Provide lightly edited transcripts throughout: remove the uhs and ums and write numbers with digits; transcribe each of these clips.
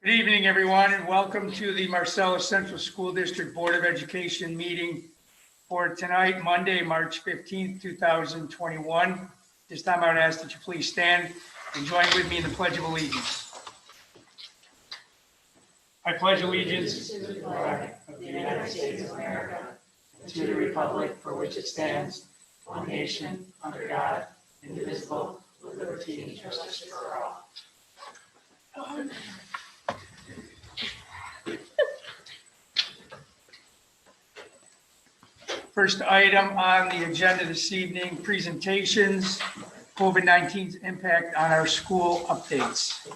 Good evening, everyone, and welcome to the Marcellus Central School District Board of Education meeting for tonight, Monday, March 15th, 2021. This time I would ask that you please stand and join with me in the Pledge of Allegiance. I pledge allegiance to the flag of the United States of America and to the republic for which it stands, one nation, under God, indivisible, with liberty and justice for all. First item on the agenda this evening, presentations, COVID-19's impact on our school updates.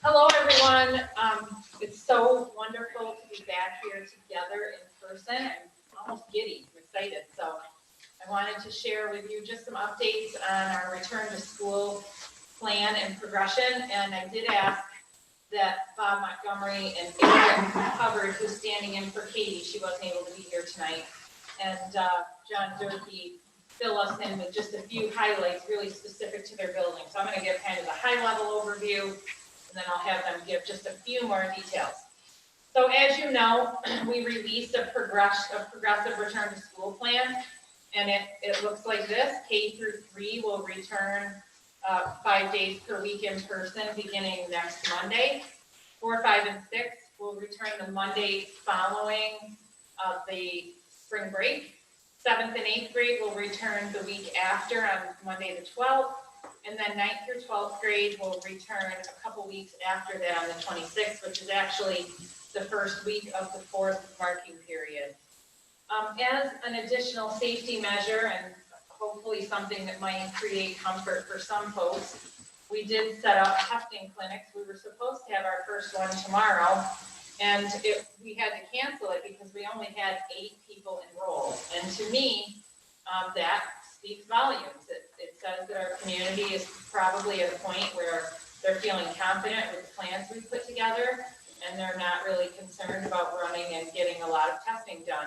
Hello, everyone. It's so wonderful to be back here together in person. I'm almost giddy. I'm excited. So I wanted to share with you just some updates on our return to school plan and progression. And I did ask that Bob Montgomery and Aaron Hubbard, who's standing in for Katie, she wasn't able to be here tonight, and John Durkee fill us in with just a few highlights really specific to their building. So I'm going to give kind of the high-level overview, and then I'll have them give just a few more details. So as you know, we released a progressive return to school plan, and it looks like this. K through 3 will return 5 days per week in person beginning next Monday. 4, 5, and 6 will return the Monday following the spring break. 7th and 8th grade will return the week after on Monday the 12th. And then 9th through 12th grade will return a couple weeks after that on the 26th, which is actually the first week of the 4th marking period. As an additional safety measure and hopefully something that might create comfort for some folks, we did set up testing clinics. We were supposed to have our first one tomorrow, and we had to cancel it because we only had 8 people enrolled. And to me, that speaks volumes. It says that our community is probably at a point where they're feeling confident with the plans we've put together, and they're not really concerned about running and getting a lot of testing done.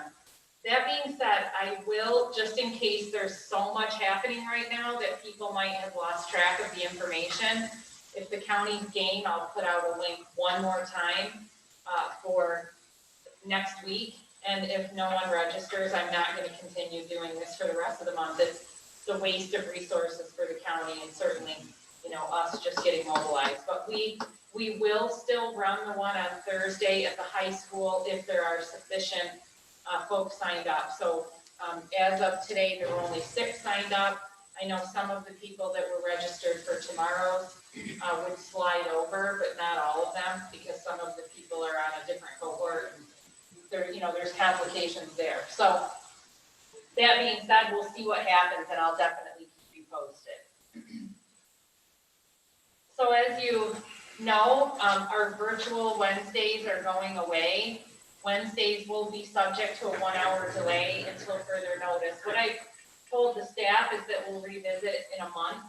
That being said, I will, just in case there's so much happening right now that people might have lost track of the information, if the county's game, I'll put out a link one more time for next week. And if no one registers, I'm not going to continue doing this for the rest of the month. It's a waste of resources for the county and certainly, us just getting mobilized. But we will still run the one on Thursday at the high school if there are sufficient folks signed up. So as of today, there were only 6 signed up. I know some of the people that were registered for tomorrow's would slide over, but not all of them, because some of the people are on a different cohort. There's complications there. So that being said, we'll see what happens, and I'll definitely keep you posted. So as you know, our virtual Wednesdays are going away. Wednesdays will be subject to a 1-hour delay until further notice. What I told the staff is that we'll revisit it in a month,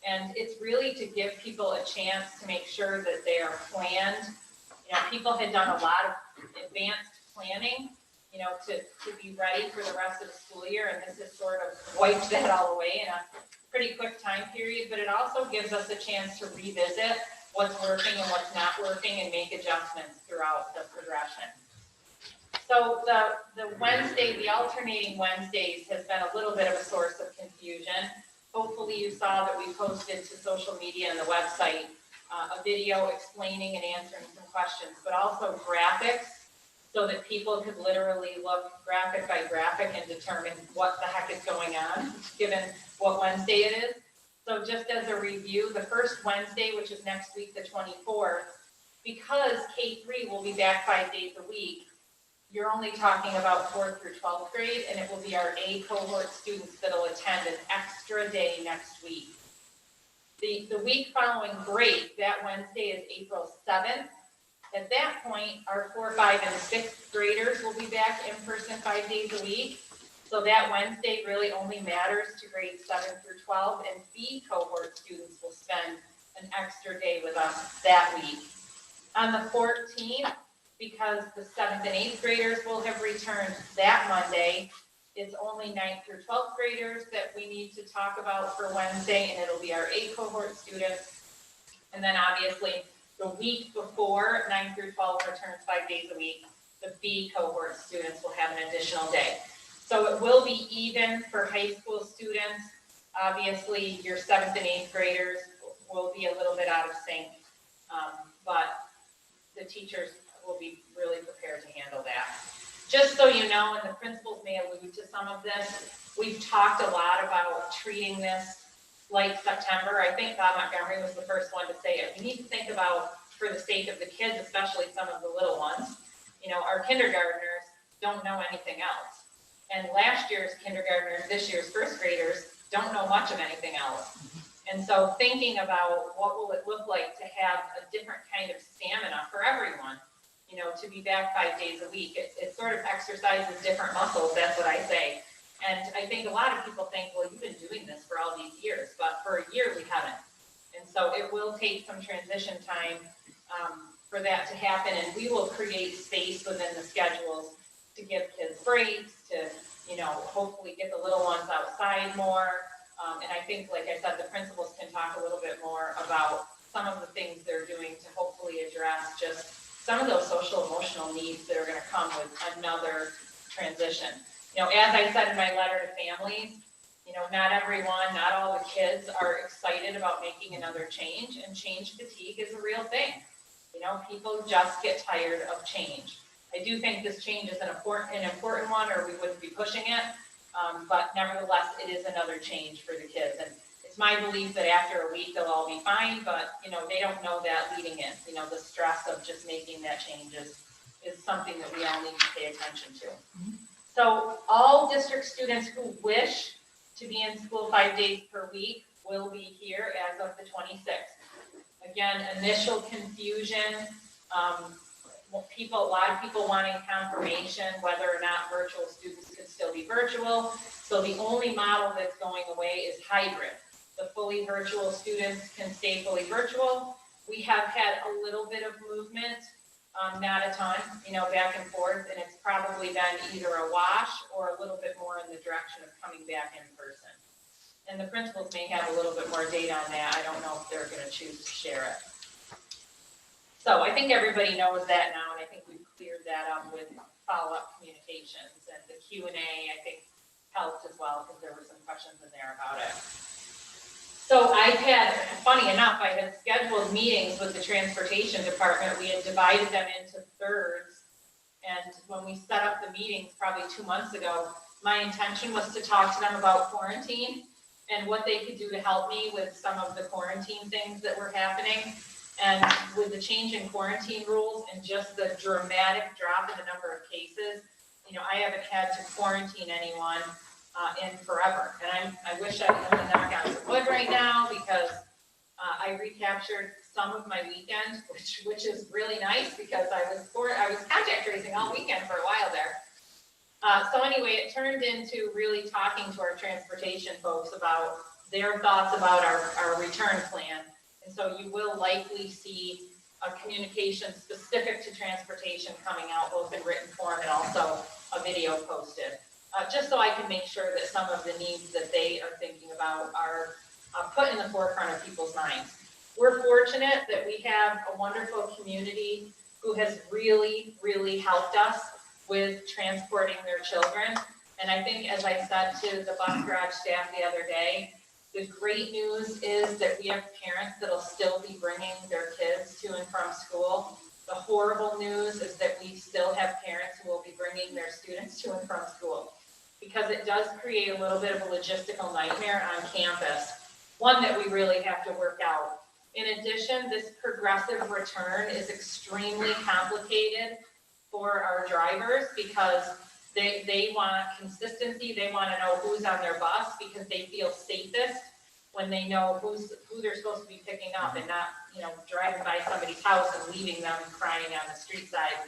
and it's really to give people a chance to make sure that they are planned. People had done a lot of advanced planning, to be ready for the rest of the school year, and this has sort of wiped that all away in a pretty quick time period, but it also gives us a chance to revisit what's working and what's not working and make adjustments throughout the progression. So the alternating Wednesdays has been a little bit of a source of confusion. Hopefully you saw that we posted to social media and the website a video explaining and answering some questions, but also graphics so that people could literally look graphic by graphic and determine what the heck is going on, given what Wednesday it is. So just as a review, the first Wednesday, which is next week, the 24th, because K3 will be back 5 days a week, you're only talking about 4th through 12th grade, and it will be our A cohort students that'll attend an extra day next week. The week following break, that Wednesday is April 7th. At that point, our 4, 5, and 6th graders will be back in person 5 days a week. So that Wednesday really only matters to grades 7 through 12, and B cohort students will spend an extra day with us that week. On the 14th, because the 7th and 8th graders will have returned that Monday, it's only 9th through 12th graders that we need to talk about for Wednesday, and it'll be our A cohort students. And then obviously The week before 9 through 12 returns 5 days a week, the B cohort students will have an additional day. So it will be even for high school students. Obviously, your 7th and 8th graders will be a little bit out of sync, but the teachers will be really prepared to handle that. Just so you know, and the principals may allude to some of this, we've talked a lot about treating this like September. I think Bob Montgomery was the first one to say it. We need to think about, for the sake of the kids, especially some of the little ones, you know, our kindergartners don't know anything else. And last year's kindergartners, this year's first graders, don't know much of anything else. And so thinking about what will it look like to have a different kind of stamina for everyone, you know, to be back 5 days a week, it sort of exercises different muscles, that's what I say. And I think a lot of people think, well, you've been doing this for all these years, but for a year we haven't. And so it will take some transition time for that to happen, and we will create space within the schedules to give kids breaks, to, you know, hopefully get the little ones outside more. And I think, like I said, the principals can talk a little bit more about some of the things they're doing to hopefully address just some of those social emotional needs that are going to come with another transition. You know, as I said in my letter to families, you know, not everyone, not all the kids are excited about making another change, and change fatigue is a real thing. You know, people just get tired of change. I do think this change is an important one, or we wouldn't be pushing it. But nevertheless, it is another change for the kids. And it's my belief that after a week, they'll all be fine, but, you know, they don't know that leading in. You know, the stress of just making that change is something that we all need to pay attention to. So all district students who wish to be in school 5 days per week will be here as of the 26th. Again, initial confusion, a lot of people wanting confirmation whether or not virtual students could still be virtual. So the only model that's going away is hybrid. The fully virtual students can stay fully virtual. We have had a little bit of movement, not a ton, you know, back and forth, and it's probably been either a wash or a little bit more in the direction of coming back in person. And the principals may have a little bit more data on that. I don't know if they're going to choose to share it. So I think everybody knows that now, and I think we've cleared that up with follow-up communications, and the Q&A I think helped as well, because there were some questions in there about it. So funny enough, I had scheduled meetings with the transportation department. We had divided them into thirds, and when we set up the meetings probably 2 months ago, my intention was to talk to them about quarantine and what they could do to help me with some of the quarantine things that were happening. And with the change in quarantine rules and just the dramatic drop in the number of cases, you know, I haven't had to quarantine anyone in forever. And I wish I could knock on some wood right now, because I recaptured some of my weekend, which is really nice, because I was contact tracing all weekend for a while there. So anyway, it turned into really talking to our transportation folks about their thoughts about our return plan. And so you will likely see a communication specific to transportation coming out, both in written form and also a video posted, just so I can make sure that some of the needs that they are thinking about are put in the forefront of people's minds. We're fortunate that we have a wonderful community who has really, really helped us with transporting their children. And I think, as I said to the bus garage staff the other day, the great news is that we have parents that'll still be bringing their kids to and from school. The horrible news is that we still have parents who will be bringing their students to and from school, because it does create a little bit of a logistical nightmare on campus, one that we really have to work out. In addition, this progressive return is extremely complicated for our drivers, because they want consistency. They want to know who's on their bus, because they feel safest when they know who they're supposed to be picking up, and not, you know, driving by somebody's house and leaving them crying on the street side.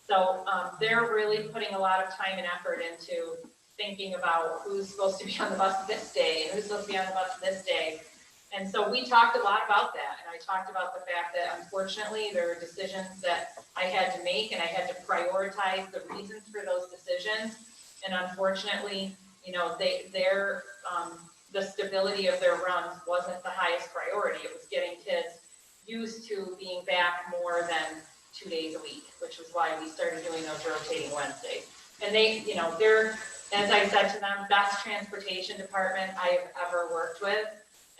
So they're really putting a lot of time and effort into thinking about who's supposed to be on the bus this day and who's supposed to be on the bus this day. And so we talked a lot about that, and I talked about the fact that unfortunately there were decisions that I had to make, and I had to prioritize the reasons for those decisions. And unfortunately, you know, the stability of their runs wasn't the highest priority. It was getting kids used to being back more than 2 days a week, which was why we started doing those rotating Wednesdays. And they, they're, as I said to them, best transportation department I have ever worked with.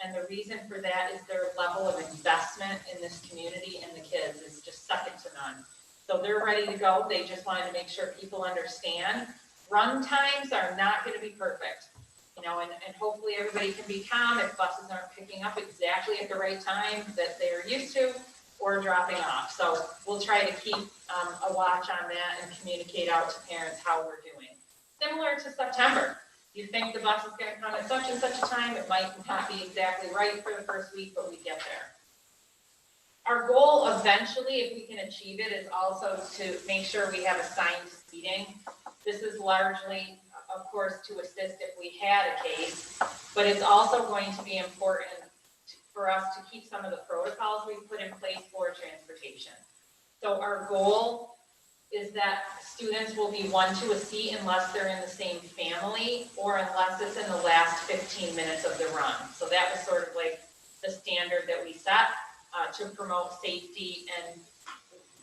And the reason for that is their level of investment in this community and the kids is just second to none. So they're ready to go. They just wanted to make sure people understand. Run times are not going to be perfect, and hopefully everybody can be calm if buses aren't picking up exactly at the right time that they're used to or dropping off. So we'll try to keep a watch on that and communicate out to parents how we're doing. Similar to September, you think the bus is going to come at such and such a time, it might not be exactly right for the first week, but we get there. Our goal eventually, if we can achieve it, is also to make sure we have assigned seating. This is largely, of course, to assist if we had a case, but it's also going to be important for us to keep some of the protocols we've put in place for transportation. So our goal is that students will be one to a seat unless they're in the same family or unless it's in the last 15 minutes of the run. So that was sort of like the standard that we set to promote safety and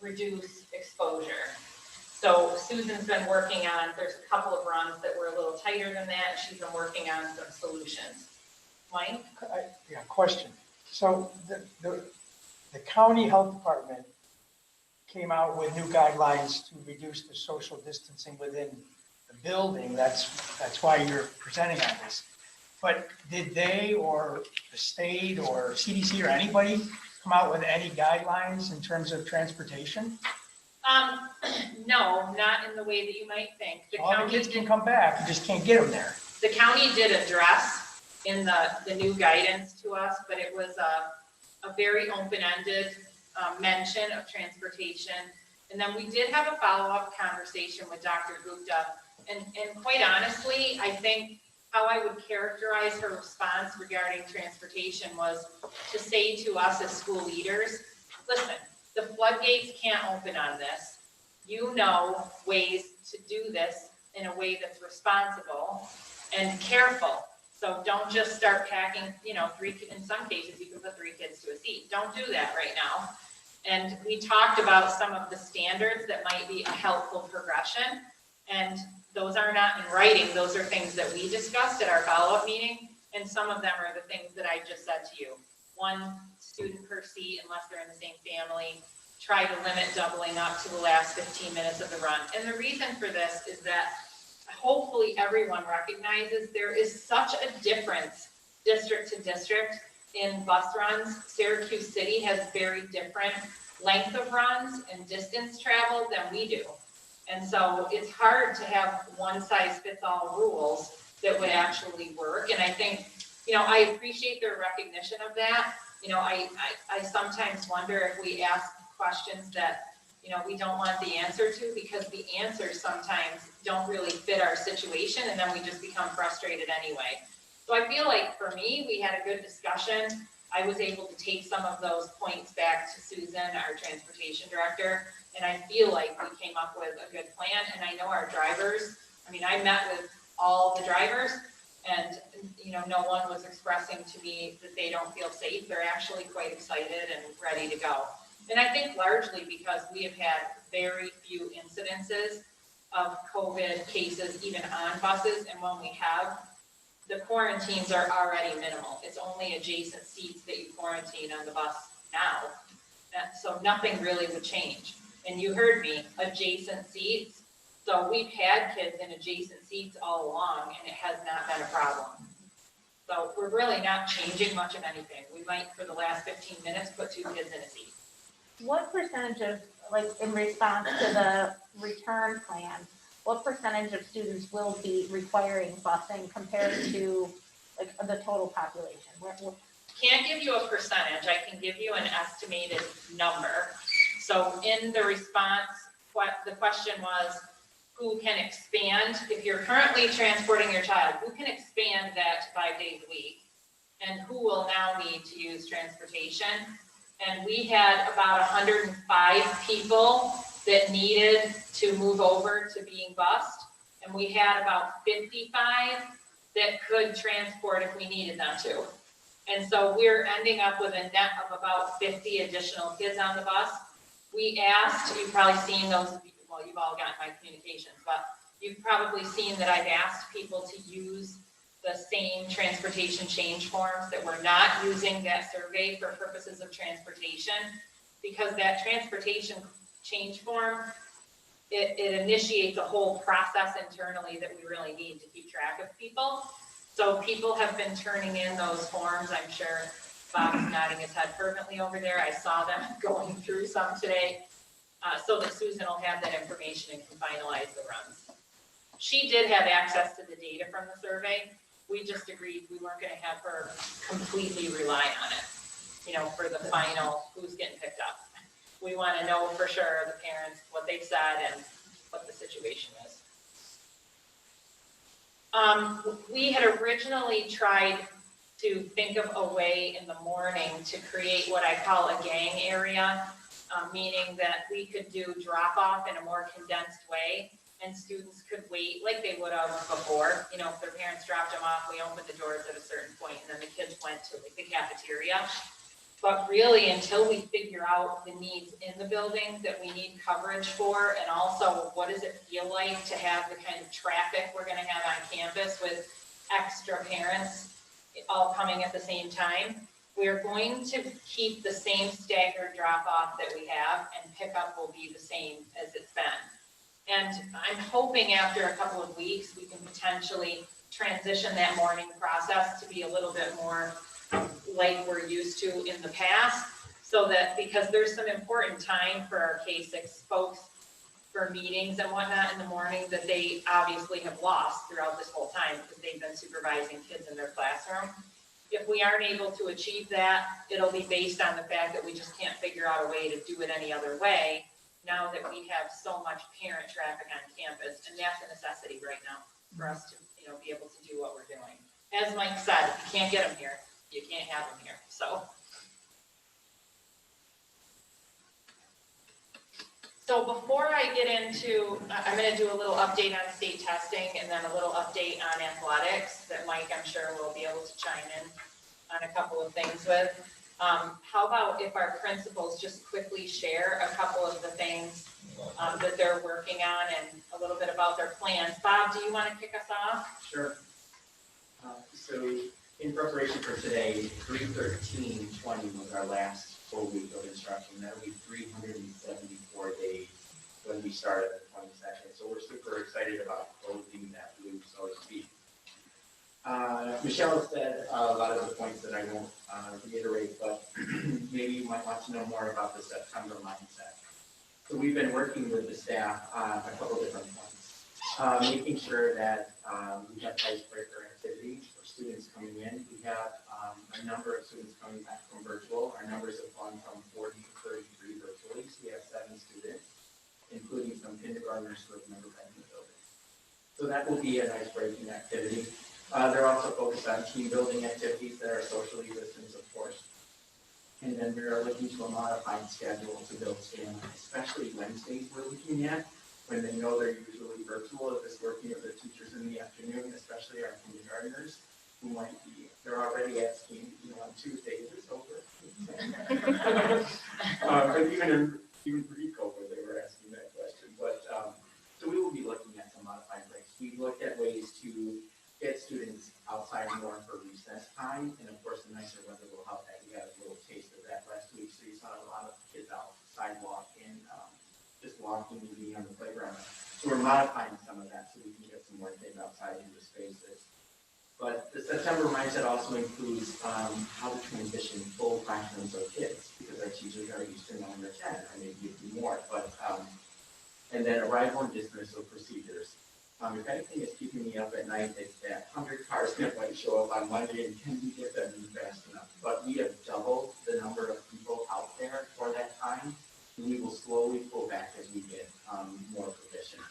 reduce exposure. So Susan's been working on, there's a couple of runs that were a little tighter than that. She's been working on some solutions. Mike? Yeah, question. So the county health department came out with new guidelines to reduce the social distancing within the building. That's why you're presenting on this. But did they or the state or CDC or anybody come out with any guidelines in terms of transportation? No, not in the way that you might think. All the kids can come back, you just can't get them there. The county did address in the new guidance to us, but it was a very open-ended mention of transportation. And then we did have a follow-up conversation with Dr. Gupta. And quite honestly, I think how I would characterize her response regarding transportation was to say to us as school leaders, listen, the floodgates can't open on this. You know ways to do this in a way that's responsible and careful. So don't just start packing, in some cases you can put 3 kids to a seat. Don't do that right now. And we talked about some of the standards that might be a helpful progression. And those are not in writing. Those are things that we discussed at our follow-up meeting. And some of them are the things that I just said to you. 1 student per seat unless they're in the same family. Try to limit doubling up to the last 15 minutes of the run. And the reason for this is that hopefully everyone recognizes there is such a difference district to district in bus runs. Syracuse City has very different length of runs and distance traveled than we do. And so it's hard to have one size fits all rules that would actually work. And I think, I appreciate their recognition of that. I sometimes wonder if we ask questions that, we don't want the answer to, because the answers sometimes don't really fit our situation, and then we just become frustrated anyway. So I feel like for me, we had a good discussion. I was able to take some of those points back to Susan, our transportation director, and I feel like we came up with a good plan. And I know our drivers, I met with all the drivers, and no one was expressing to me that they don't feel safe. They're actually quite excited and ready to go. And I think largely because we have had very few incidences of COVID cases even on buses, and when we have, the quarantines are already minimal. It's only adjacent seats that you quarantine on the bus now. So nothing really would change. And you heard me, adjacent seats. So we've had kids in adjacent seats all along, and it has not been a problem. So we're really not changing much of anything. We might, for the last 15 minutes, put 2 kids in a seat. What percentage of, in response to the return plan, what percentage of students will be requiring busing compared to the total population? Can't give you a percentage. I can give you an estimated number. So in the response, the question was, who can expand? If you're currently transporting your child, who can expand that to 5 days a week? And who will now need to use transportation? And we had about 105 people that needed to move over to being bused. And we had about 55 that could transport if we needed them to. And so we're ending up with a net of about 50 additional kids on the bus. We asked, you've probably seen those, well, you've all gotten my communications, but you've probably seen that I've asked people to use the same transportation change forms, that we're not using that survey for purposes of transportation, because that transportation change form, it initiates a whole process internally that we really need to keep track of people. So people have been turning in those forms. I'm sure Bob's nodding his head fervently over there. I saw them going through some today, so that Susan will have that information and can finalize the runs. She did have access to the data from the survey. We just agreed we weren't going to have her completely rely on it, you know, for the final who's getting picked up. We want to know for sure, the parents, what they've said and what the situation is. We had originally tried to think of a way in the morning to create what I call a gang area, meaning that we could do drop off in a more condensed way, and students could wait like they would have before. You know, if their parents dropped them off, we opened the doors at a certain point, and then the kids went to like the cafeteria. But really, until we figure out the needs in the building that we need coverage for, and also what does it feel like to have the kind of traffic we're gonna have on campus with extra parents all coming at the same time, we're going to keep the same staggered drop-off that we have, and pickup will be the same as it's been. And I'm hoping after a couple of weeks, we can potentially transition that morning process to be a little bit more like we're used to in the past, so that, because there's some important time for our K-6 folks for meetings and whatnot in the morning that they obviously have lost throughout this whole time because they've been supervising kids in their classroom. If we aren't able to achieve that, it'll be based on the fact that we just can't figure out a way to do it any other way now that we have so much parent traffic on campus, and that's a necessity right now for us to, you know, be able to do what we're doing. As Mike said, if you can't get them here, you can't have them here, so. So before I get into, I'm gonna do a little update on state testing and then a little update on athletics that Mike, I'm sure, will be able to chime in on a couple of things with. How about if our principals just quickly share a couple of the things that they're working on and a little bit about their plans. Bob, do you wanna kick us off? Sure. So in preparation for today, 3/13/20 was our last full week of instruction. That'll be 374 days when we started the 22nd. So we're super excited about closing that loop, so to speak. Michelle said a lot of the points that I won't reiterate, but maybe you might want to know more about the September mindset. So we've been working with the staff on a couple different points, making sure that we have icebreaker activities for students coming in. We have a number of students coming back from virtual. Our numbers have gone from 40 to 33 virtually. So we have 7 students, including some kindergartners who have never been in the building. So that will be an icebreaking activity. They're also focused on team building activities that are socially distanced, of course. And then we're looking to a modified schedule to build stamina, especially Wednesdays we're looking at, when they know they're usually virtual, if it's working with the teachers in the afternoon, especially our kindergartners, who might be, they're already asking, you know, on Tuesday, is this over? But even pre-COVID, they were asking that question. But so we will be looking at some modified breaks. We looked at ways to get students outside more for recess time, and of course the nicer weather will help that. We had a little taste of that last week, so you saw a lot of kids out sidewalk and just walking and being on the playground. So we're modifying some of that so we can get some more kids outside into spaces. But the September mindset also includes how to transition full classrooms of kids, because our teachers are used to 9 or 10, or maybe a few more. But and then arrival and dismissal procedures. If anything is keeping me up at night, it's that 100 cars that might show up on Monday, and can we get them in fast enough? But we have doubled the number of people out there for that time, and we will slowly pull back as we get more proficient.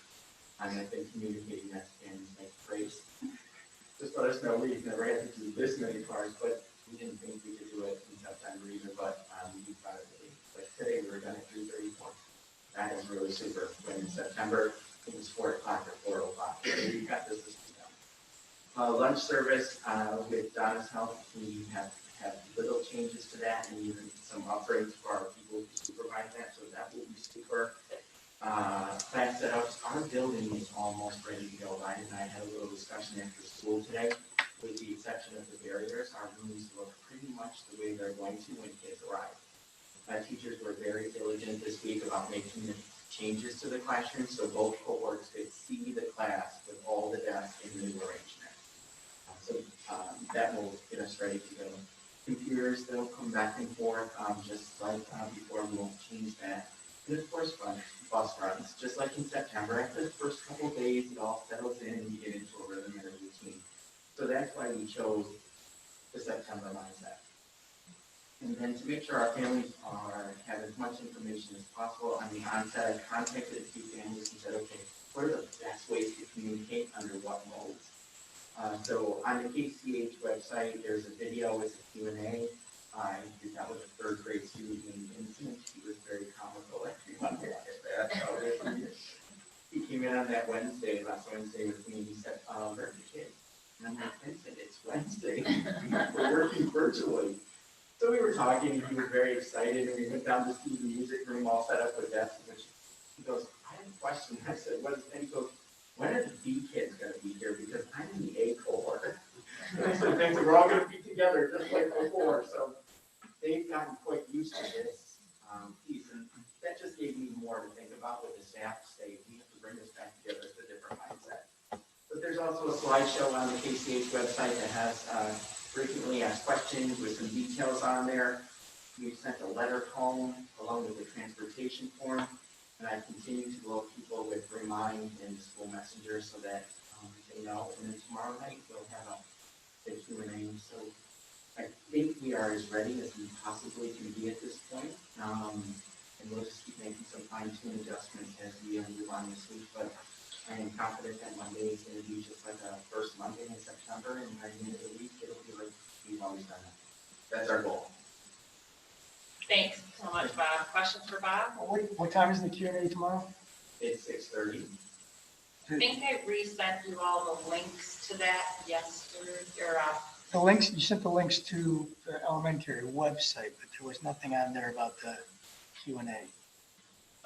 And I've been communicating that to families like Grace. Just let us know, we've never had to do this many cars, but we didn't think we could do it in September either, but we thought it would be. But today we're done at 3:34. That is really super. When in September, it was 4 o'clock or 4 o'clock. So we got this done. Lunch service with Donna's help. We have have little changes to that and even some upgrades for our people who supervise that, so that will be super. Class setups, our building is almost ready to go. Ryan and I had a little discussion after school today. With the exception of the barriers, our rooms look pretty much the way they're going to when kids arrive. My teachers were very diligent this week about making the changes to the classroom, so both cohorts could see the class with all the desks in the new arrangement. That will get us ready to go. Computers, they'll come back and forth, just like before, we won't change that. And of course, bus runs, just like in September, after the first couple of days, it all settles in and you get into a rhythm and a routine. So that's why we chose the September mindset. And then to make sure our families have as much information as possible on the onset, I contacted a few families and said, okay, what are the best ways to communicate under what modes? So on the KCH website, there's a video with a Q&A. I did that with a third grade student named Vincent. He was very comical. Everyone laughed at that. He came in on that last Wednesday with me, and he said, where are the kids? And I'm like, Vincent, it's Wednesday. We're working virtually. So we were talking, and he was very excited, and we went down to see the music room all set up with desks. He goes, I have a question. I said, what is it? And he goes, when are the B kids going to be here? Because I'm in the A cohort. And I said, Vincent, we're all going to be together just like before. So they've gotten quite used to this piece, and that just gave me more to think about with the staff to say, we have to bring this back together as a different mindset. But there's also a slideshow on the KCH website that has frequently asked questions with some details on there. We've sent a letter home along with the transportation form, and I continue to load people with Remind and School Messenger so that they know. And then tomorrow night we'll have a Q&A. So I think we are as ready as we possibly can be at this point. And we'll just keep making some fine-tune adjustments as we move on this week. But I am confident that Monday is going to be just like the first Monday in September, and by the end of the week, it'll be like we've always done it. That's our goal. Thanks so much, Bob. Questions for Bob? What time is the Q&A tomorrow? It's 6:30. I think I resent you all the links to that yesterday, or The links, you sent the links to the elementary website, but there was nothing on there about the Q&A.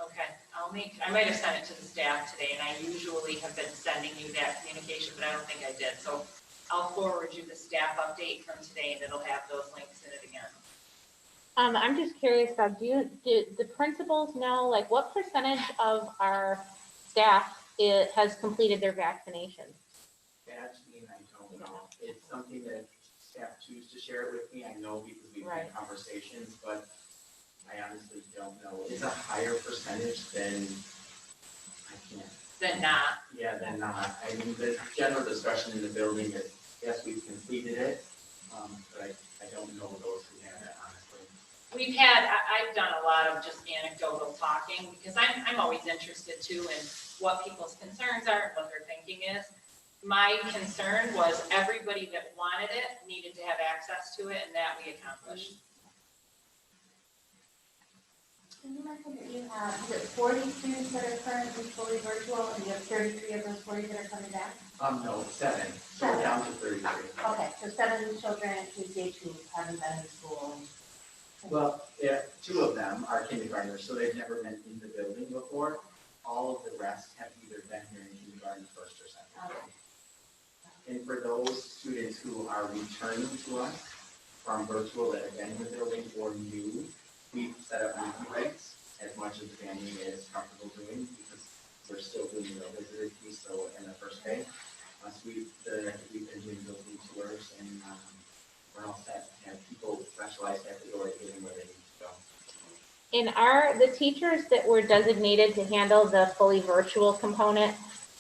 okay, I might have sent it to the staff today, and I usually have been sending you that communication, but I don't think I did. So I'll forward you the staff update from today, and it'll have those links in it again. I'm just curious, Bob, do the principals know, like, what percentage of our staff has completed their vaccination? Actually, I don't know. It's something that staff choose to share it with me. I know because we've had conversations, but I honestly don't know. It's a higher percentage than I can't. Than not. Yeah, than not. I mean, the general discussion in the building is, yes, we've completed it, but I don't know those who have it, honestly. I've done a lot of just anecdotal talking because I'm always interested too in what people's concerns are and what their thinking is. My concern was everybody that wanted it needed to have access to it, and that we accomplished. Can you mention that you have, is it 40 students that are currently fully virtual, and you have 33 of those 40 that are coming back? No, 7. So we're down to 33. Okay, so 7 children at KCH who haven't been in school. Well, yeah, 2 of them are kindergartners, so they've never been in the building before. All of the rest have either been here in kindergarten, first or second. Okay. And for those students who are returning to us from virtual that have been in the building or new, we've set up meeting rates as much as the family is comfortable doing because we're still doing the visitor piece, so in the first day. So we've been doing building tours, and we're all set to have people specialized at the door getting where they need to go. And are the teachers that were designated to handle the fully virtual component,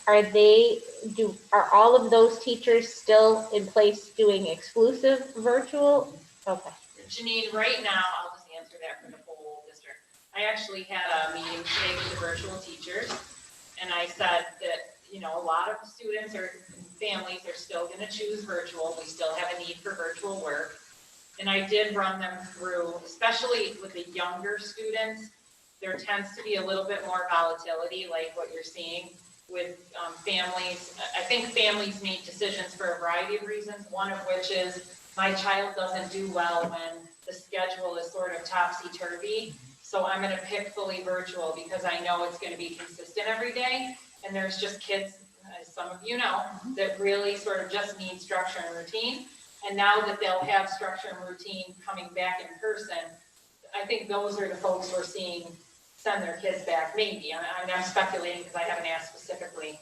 are all of those teachers still in place doing exclusive virtual? Okay. Janine, right now, I'll just answer that for the whole district. I actually had a meeting today with the virtual teachers, and I said that, a lot of students or families are still going to choose virtual. We still have a need for virtual work. And I did run them through, especially with the younger students, there tends to be a little bit more volatility, like what you're seeing with families. I think families make decisions for a variety of reasons, one of which is my child doesn't do well when the schedule is sort of topsy-turvy. So I'm gonna pick fully virtual because I know it's gonna be consistent every day. And there's just kids, as some of you know, that really sort of just need structure and routine. And now that they'll have structure and routine coming back in person, I think those are the folks we're seeing send their kids back, maybe. I'm speculating because I haven't asked specifically.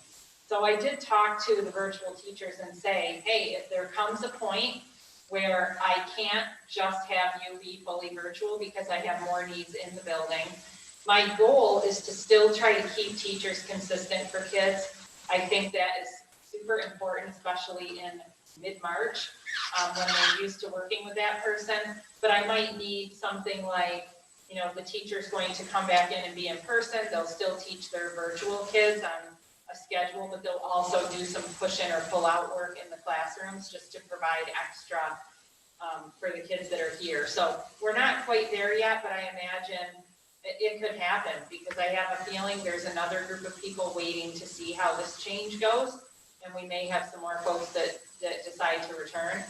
So I did talk to the virtual teachers and say, hey, if there comes a point where I can't just have you be fully virtual because I have more needs in the building, my goal is to still try to keep teachers consistent for kids. I think that is super important, especially in mid-March, when they're used to working with that person. But I might need something like, you know, the teacher's going to come back in and be in person, they'll still teach their virtual kids on a schedule, but they'll also do some push-in or pull-out work in the classrooms just to provide extra for the kids that are here. So we're not quite there yet, but I imagine it could happen because I have a feeling there's another group of people waiting to see how this change goes. And we may have some more folks that decide to return.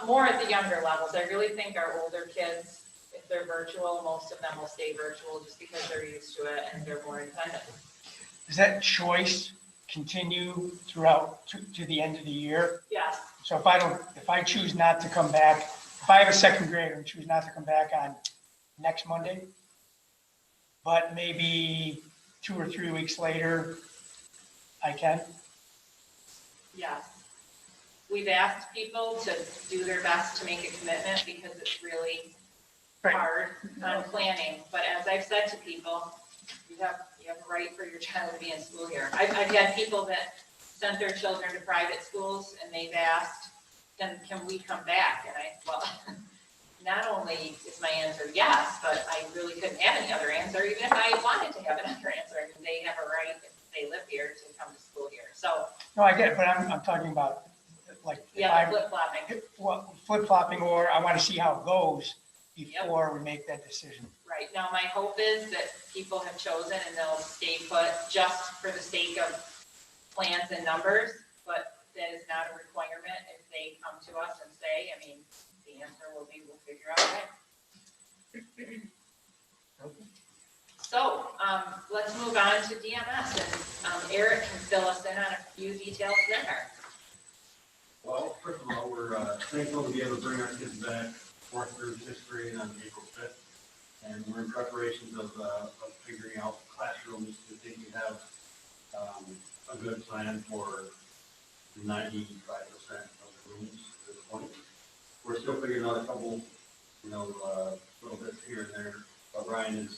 More at the younger levels. I really think our older kids, if they're virtual, most of them will stay virtual just because they're used to it and they're more independent. Does that choice continue throughout to the end of the year? Yes. So if I choose not to come back, if I have a second grader and choose not to come back on next Monday, but maybe 2 or 3 weeks later, I can? Yes. We've asked people to do their best to make a commitment because it's really Right. hard on planning. But as I've said to people, you have a right for your child to be in school here. I've had people that sent their children to private schools and they've asked, can we come back? And well, not only is my answer yes, but I really couldn't have any other answer, even if I wanted to have another answer. I mean, they have a right, if they live here, to come to school here. So, No, I get it, but I'm talking about like, yeah, flip-flopping. well, flip-flopping, or I want to see how it goes before we make that decision. Right. Now, my hope is that people have chosen and they'll stay put just for the sake of plans and numbers, but that is not a requirement. If they come to us and say, I mean, the answer will be, we'll figure out a way. So, let's move on to DMS, and Eric can fill us in on a few details there. Well, first of all, we're thankful to be able to bring our kids back 4th through 6th grade on April 5th. And we're in preparations of figuring out classrooms. We think we have a good plan for 95% of the rooms at this point. We're still figuring out a couple, little bits here and there. But Ryan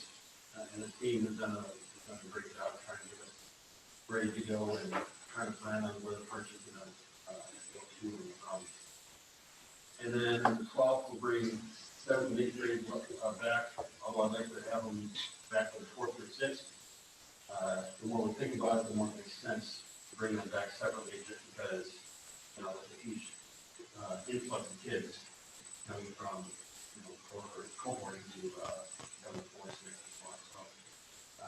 and his team have done a great job trying to get us ready to go and trying to plan on where the purchase is going to go to and from. And then the 12th, we'll bring 7th and 8th grade back, although I'd like to have them back to the 4th or 6th. The more we think about it, the more it makes sense to bring them back separately, just because, there's a huge influx of kids coming from, cohorting to 7th, 4th, 6th, and so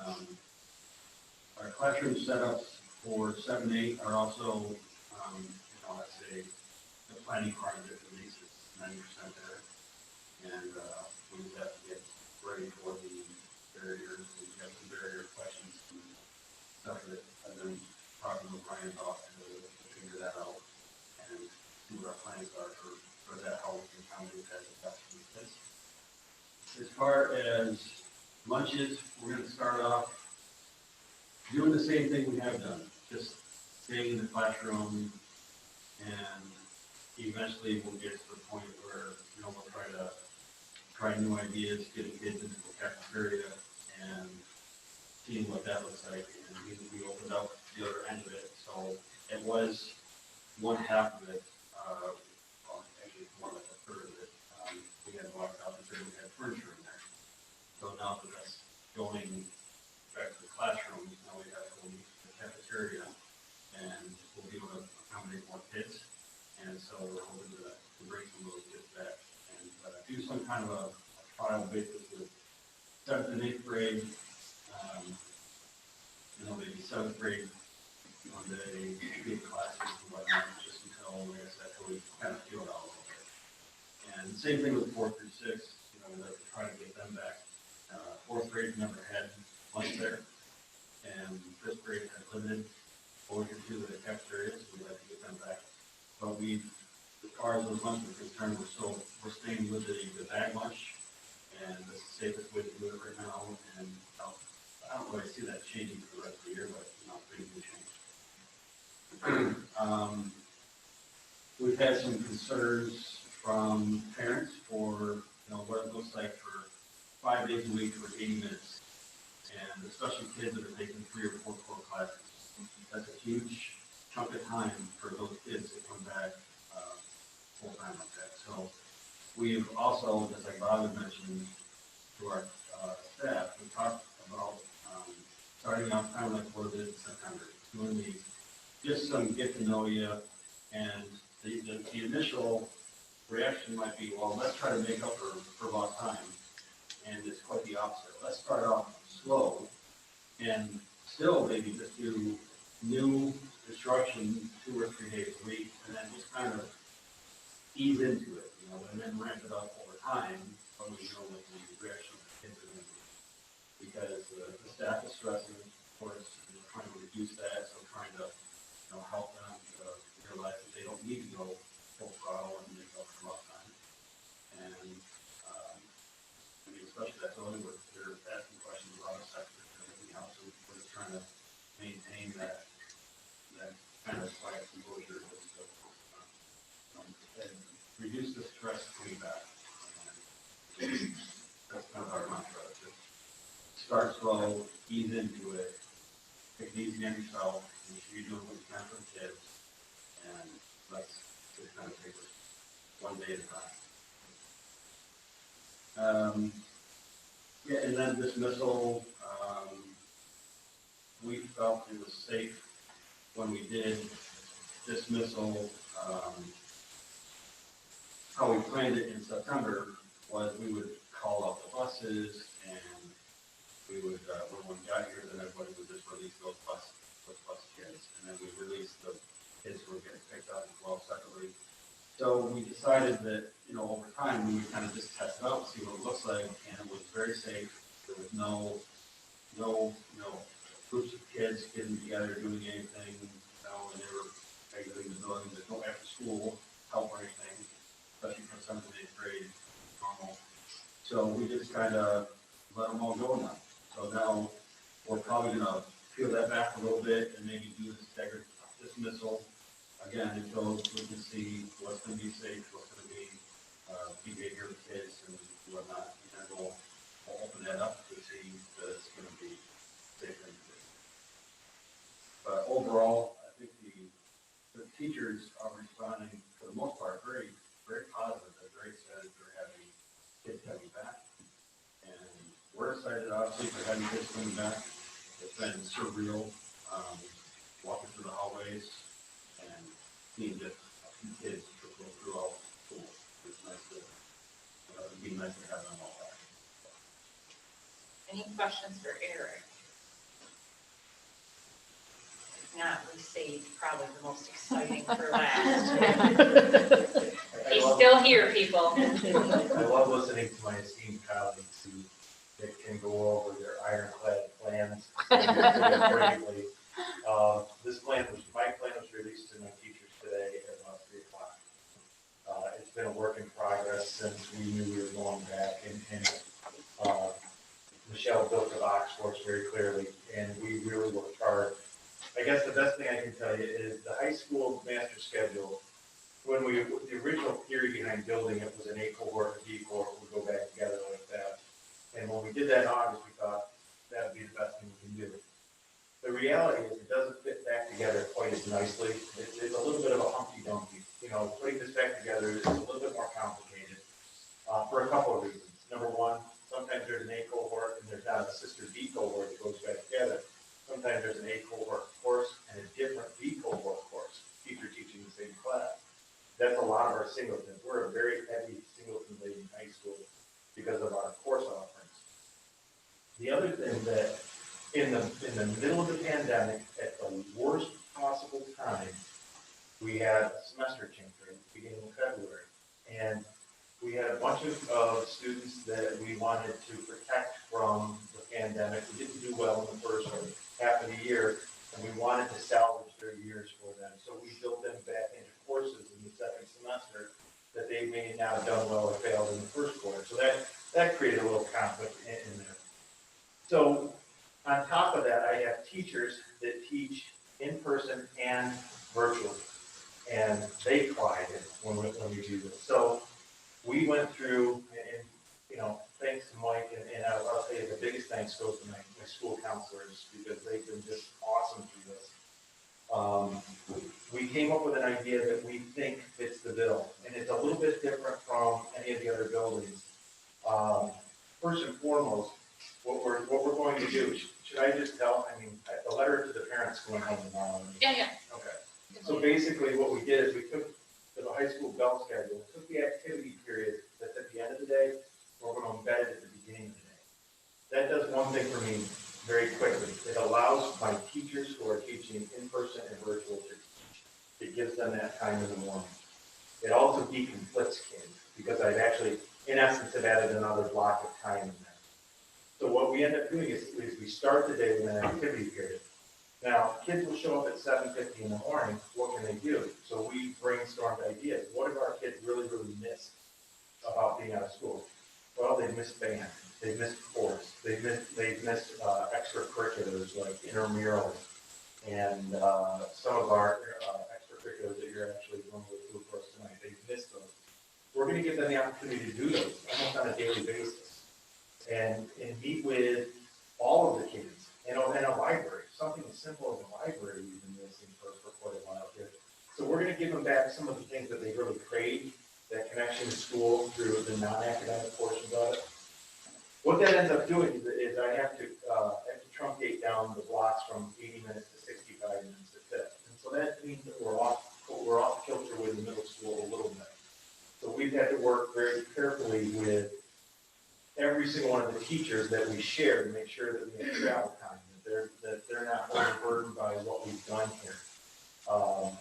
on. So, our classroom setups for 7 and 8 are also, I'd say, the planning part of it, at least is 90% there. And we just have to get ready for the barriers. We have some barrier questions and stuff that I've been talking with Ryan about to figure that out and see what our plans are for that, how we can accommodate that as best we can. As far as lunches, we're going to start off doing the same thing we have done, just staying in the classroom, and eventually we'll get to the point where, we'll try new ideas, getting kids into the cafeteria and seeing what that looks like. And we opened up the other end of it. So it was one half of it, actually more like a third of it. We had walked out the third, we had furniture in there. So now that that's going back to the classroom, now we have to go to the cafeteria and we'll be able to accommodate more kids. And so we're hoping to bring some of those kids back and do some kind of a trial basis with 7th and 8th grade. Maybe 7th grade one day, big classes and whatnot, just until, like I said, we kind of feel it out a little bit. Same thing with 4th through 6th, you know, we'd like to try to get them back. 4th grade never had lunch there, and 5th grade had limited exposure to the cafeteria, so we'd like to get them back. But as far as those lunches are concerned, we're staying with the bag lunch, and that's the safest way to do it right now. And I don't really see that changing for the rest of the year, but not pretty good change. We've had some concerns from parents for, what it looks like for 5 days a week for 80 minutes. And especially kids that are taking 3 or 4 core classes. That's a huge chunk of time for those kids to come back full time like that. So we've also, just like Bob had mentioned, to our staff, we talked about starting out kind of like what it is in September, doing these, just some get to know you, and the initial reaction might be, well, let's try to make up for lost time, and it's quite the opposite. Let's start off slow, and still maybe just do new instruction 2 or 3 days a week, and then just kind of ease into it, and then ramp it up over time, but we know what the direction of the kids are going to be. Because the staff is stressing, of course, trying to reduce that, so trying to help them to realize that they don't need to go full throttle and make up for lost time. And especially that building where they're asking questions about the sector and everything else, so we're just trying to maintain that kind of quiet composure and reduce the stress coming back. And that's kind of our mantra. Start slow, ease into it, take it easy on yourself, make sure you're doing what you can for the kids, and let's just kind of take it one day at a time. And then dismissal, we felt it was safe when we did dismissal. How we planned it in September was we would call out the buses, and we would, when one got here, then everybody would just release those bus kids, and then we released the kids who were getting picked up as well separately. So we decided that, over time, we would kind of just test it out, see what it looks like, and it was very safe. There was no groups of kids getting together, doing anything, and they were exiting the building. There's no after school help or anything, especially for 7th and 8th grade, normal. So we just kind of let them all go now. So now we're probably going to peel that back a little bit and maybe do the staggered dismissal again until we can see what's going to be safe, what's going to be behavior of kids and whatnot. And then we'll open that up to see that it's going to be safe and good. But overall, I think the teachers are responding for the most part very, very positive. They're very excited for having kids coming back. And we're excited, obviously, for having kids coming back. It's been surreal, walking through the hallways and seeing just a few kids go throughout school. It's nice it'd be nice to have them all back. Any questions for Eric? If not, we saved probably the most exciting for last. He's still here, people. I love listening to my esteemed colleagues who that can go over their ironclad plans brilliantly. My plan was released to my teachers today at about 3 o'clock. It's been a work in progress since we knew we were going back, and Michelle built the box for us very clearly, and we really worked hard. I guess the best thing I can tell you is the high school master schedule. The original theory behind building it was an A cohort, a D cohort would go back together like that. And when we did that in August, we thought that would be the best thing we can do. The reality is it doesn't fit back together quite as nicely. It's a little bit of a humpty dumpty. Putting this back together is a little bit more complicated for a couple of reasons. Number one, sometimes there's an A cohort and there's not a sister D cohort that goes back together. Sometimes there's an A cohort course and a different B cohort course, teacher teaching the same class. That's a lot of our singletons. We're a very heavy singleton laden high school because of our course offerings. The other thing that in the middle of the pandemic, at the worst possible time, we had a semester change at the beginning of February. And we we had a bunch of students that we wanted to protect from the pandemic. We didn't do well in the first half of the year, and we wanted to salvage their years for them. So we built them back into courses in the second semester that they may not have done well or failed in the first quarter. So that created a little conflict in there. So on top of that, I have teachers that teach in person and virtually, and they cried when we do this. So we went through, and thanks to Mike, and I'll tell you the biggest thanks goes to my school counselors, because they've been just awesome through this. We came up with an idea that we think fits the bill, and it's a little bit different from any of the other buildings. First and foremost, what we're going to do, should I just tell, the letter to the parents going home tomorrow. Yeah. Okay. So basically what we did is we took the high school bell schedule, took the activity period that's at the end of the day, we're going to embed it at the beginning of the day. That does one thing for me very quickly. It allows my teachers who are teaching in person and virtual to teach. It gives them that time in the morning. It also deconflicts kids, because I've actually, in essence, have added another block of time in there. So what we end up doing is we start the day with an activity period. Now, kids will show up at 7:50 in the morning. What can they do? So we brainstormed ideas. What have our kids really missed about being out of school? Well, they've missed band. They've missed sports. They've missed extracurriculars like intramurals and some of our extracurriculars that you're actually going to do for us tonight. They've missed those. We're going to give them the opportunity to do those almost on a daily basis and meet with all of the kids. In a library, something as simple as a library we've been missing for quite a while here. So we're going to give them back some of the things that they really craved, that connection to school through the non-academic portions of it. What that ends up doing is I have to truncate down the blocks from 80 minutes to 65 minutes to fit. And so that means that we're off kilter with the middle school a little bit. So we've had to work very carefully with every single one of the teachers that we share to make sure that we have travel time, that they're not overburdened by what we've done here.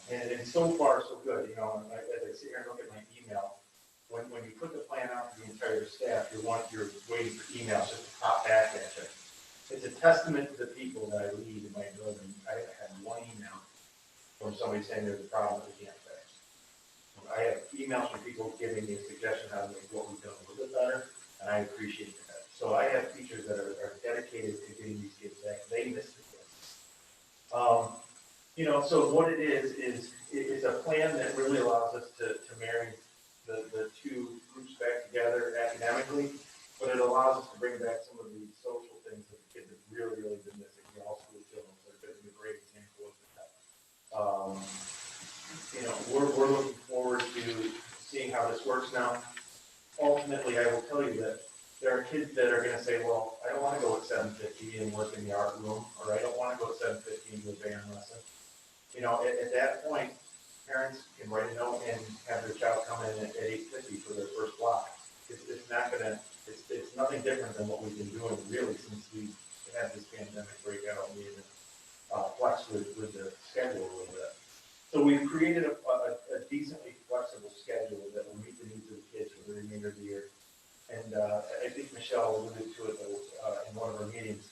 And so far, so good. As I sit here and look at my email, when you put the plan out to the entire staff, you're waiting for emails just to pop back at you. It's a testament to the people that I lead in my building. I had one email from somebody saying there's a problem that we can't fix. I have emails from people giving me a suggestion how to make what we've done a little bit better, and I appreciate that. So I have teachers that are dedicated to getting these kids back. They miss the kids. So what it is it's a plan that really allows us to marry the two groups back together academically, but it allows us to bring back some of the social things that the kids have really been missing. The all school children are a great example of that. We're looking forward to seeing how this works now. Ultimately, I will tell you that there are kids that are going to say, well, I don't want to go at 7:50 and work in the art room, or I don't want to go at 7:50 and do a band lesson. At that point, parents can write a note and have their child come in at 8:50 for their first block. It's nothing different than what we've been doing really since we had this pandemic breakout and we had to flex with the schedule a little bit. So we've created a decently flexible schedule that will meet the needs of the kids for the remainder of the year. And I think Michelle alluded to it in one of our meetings.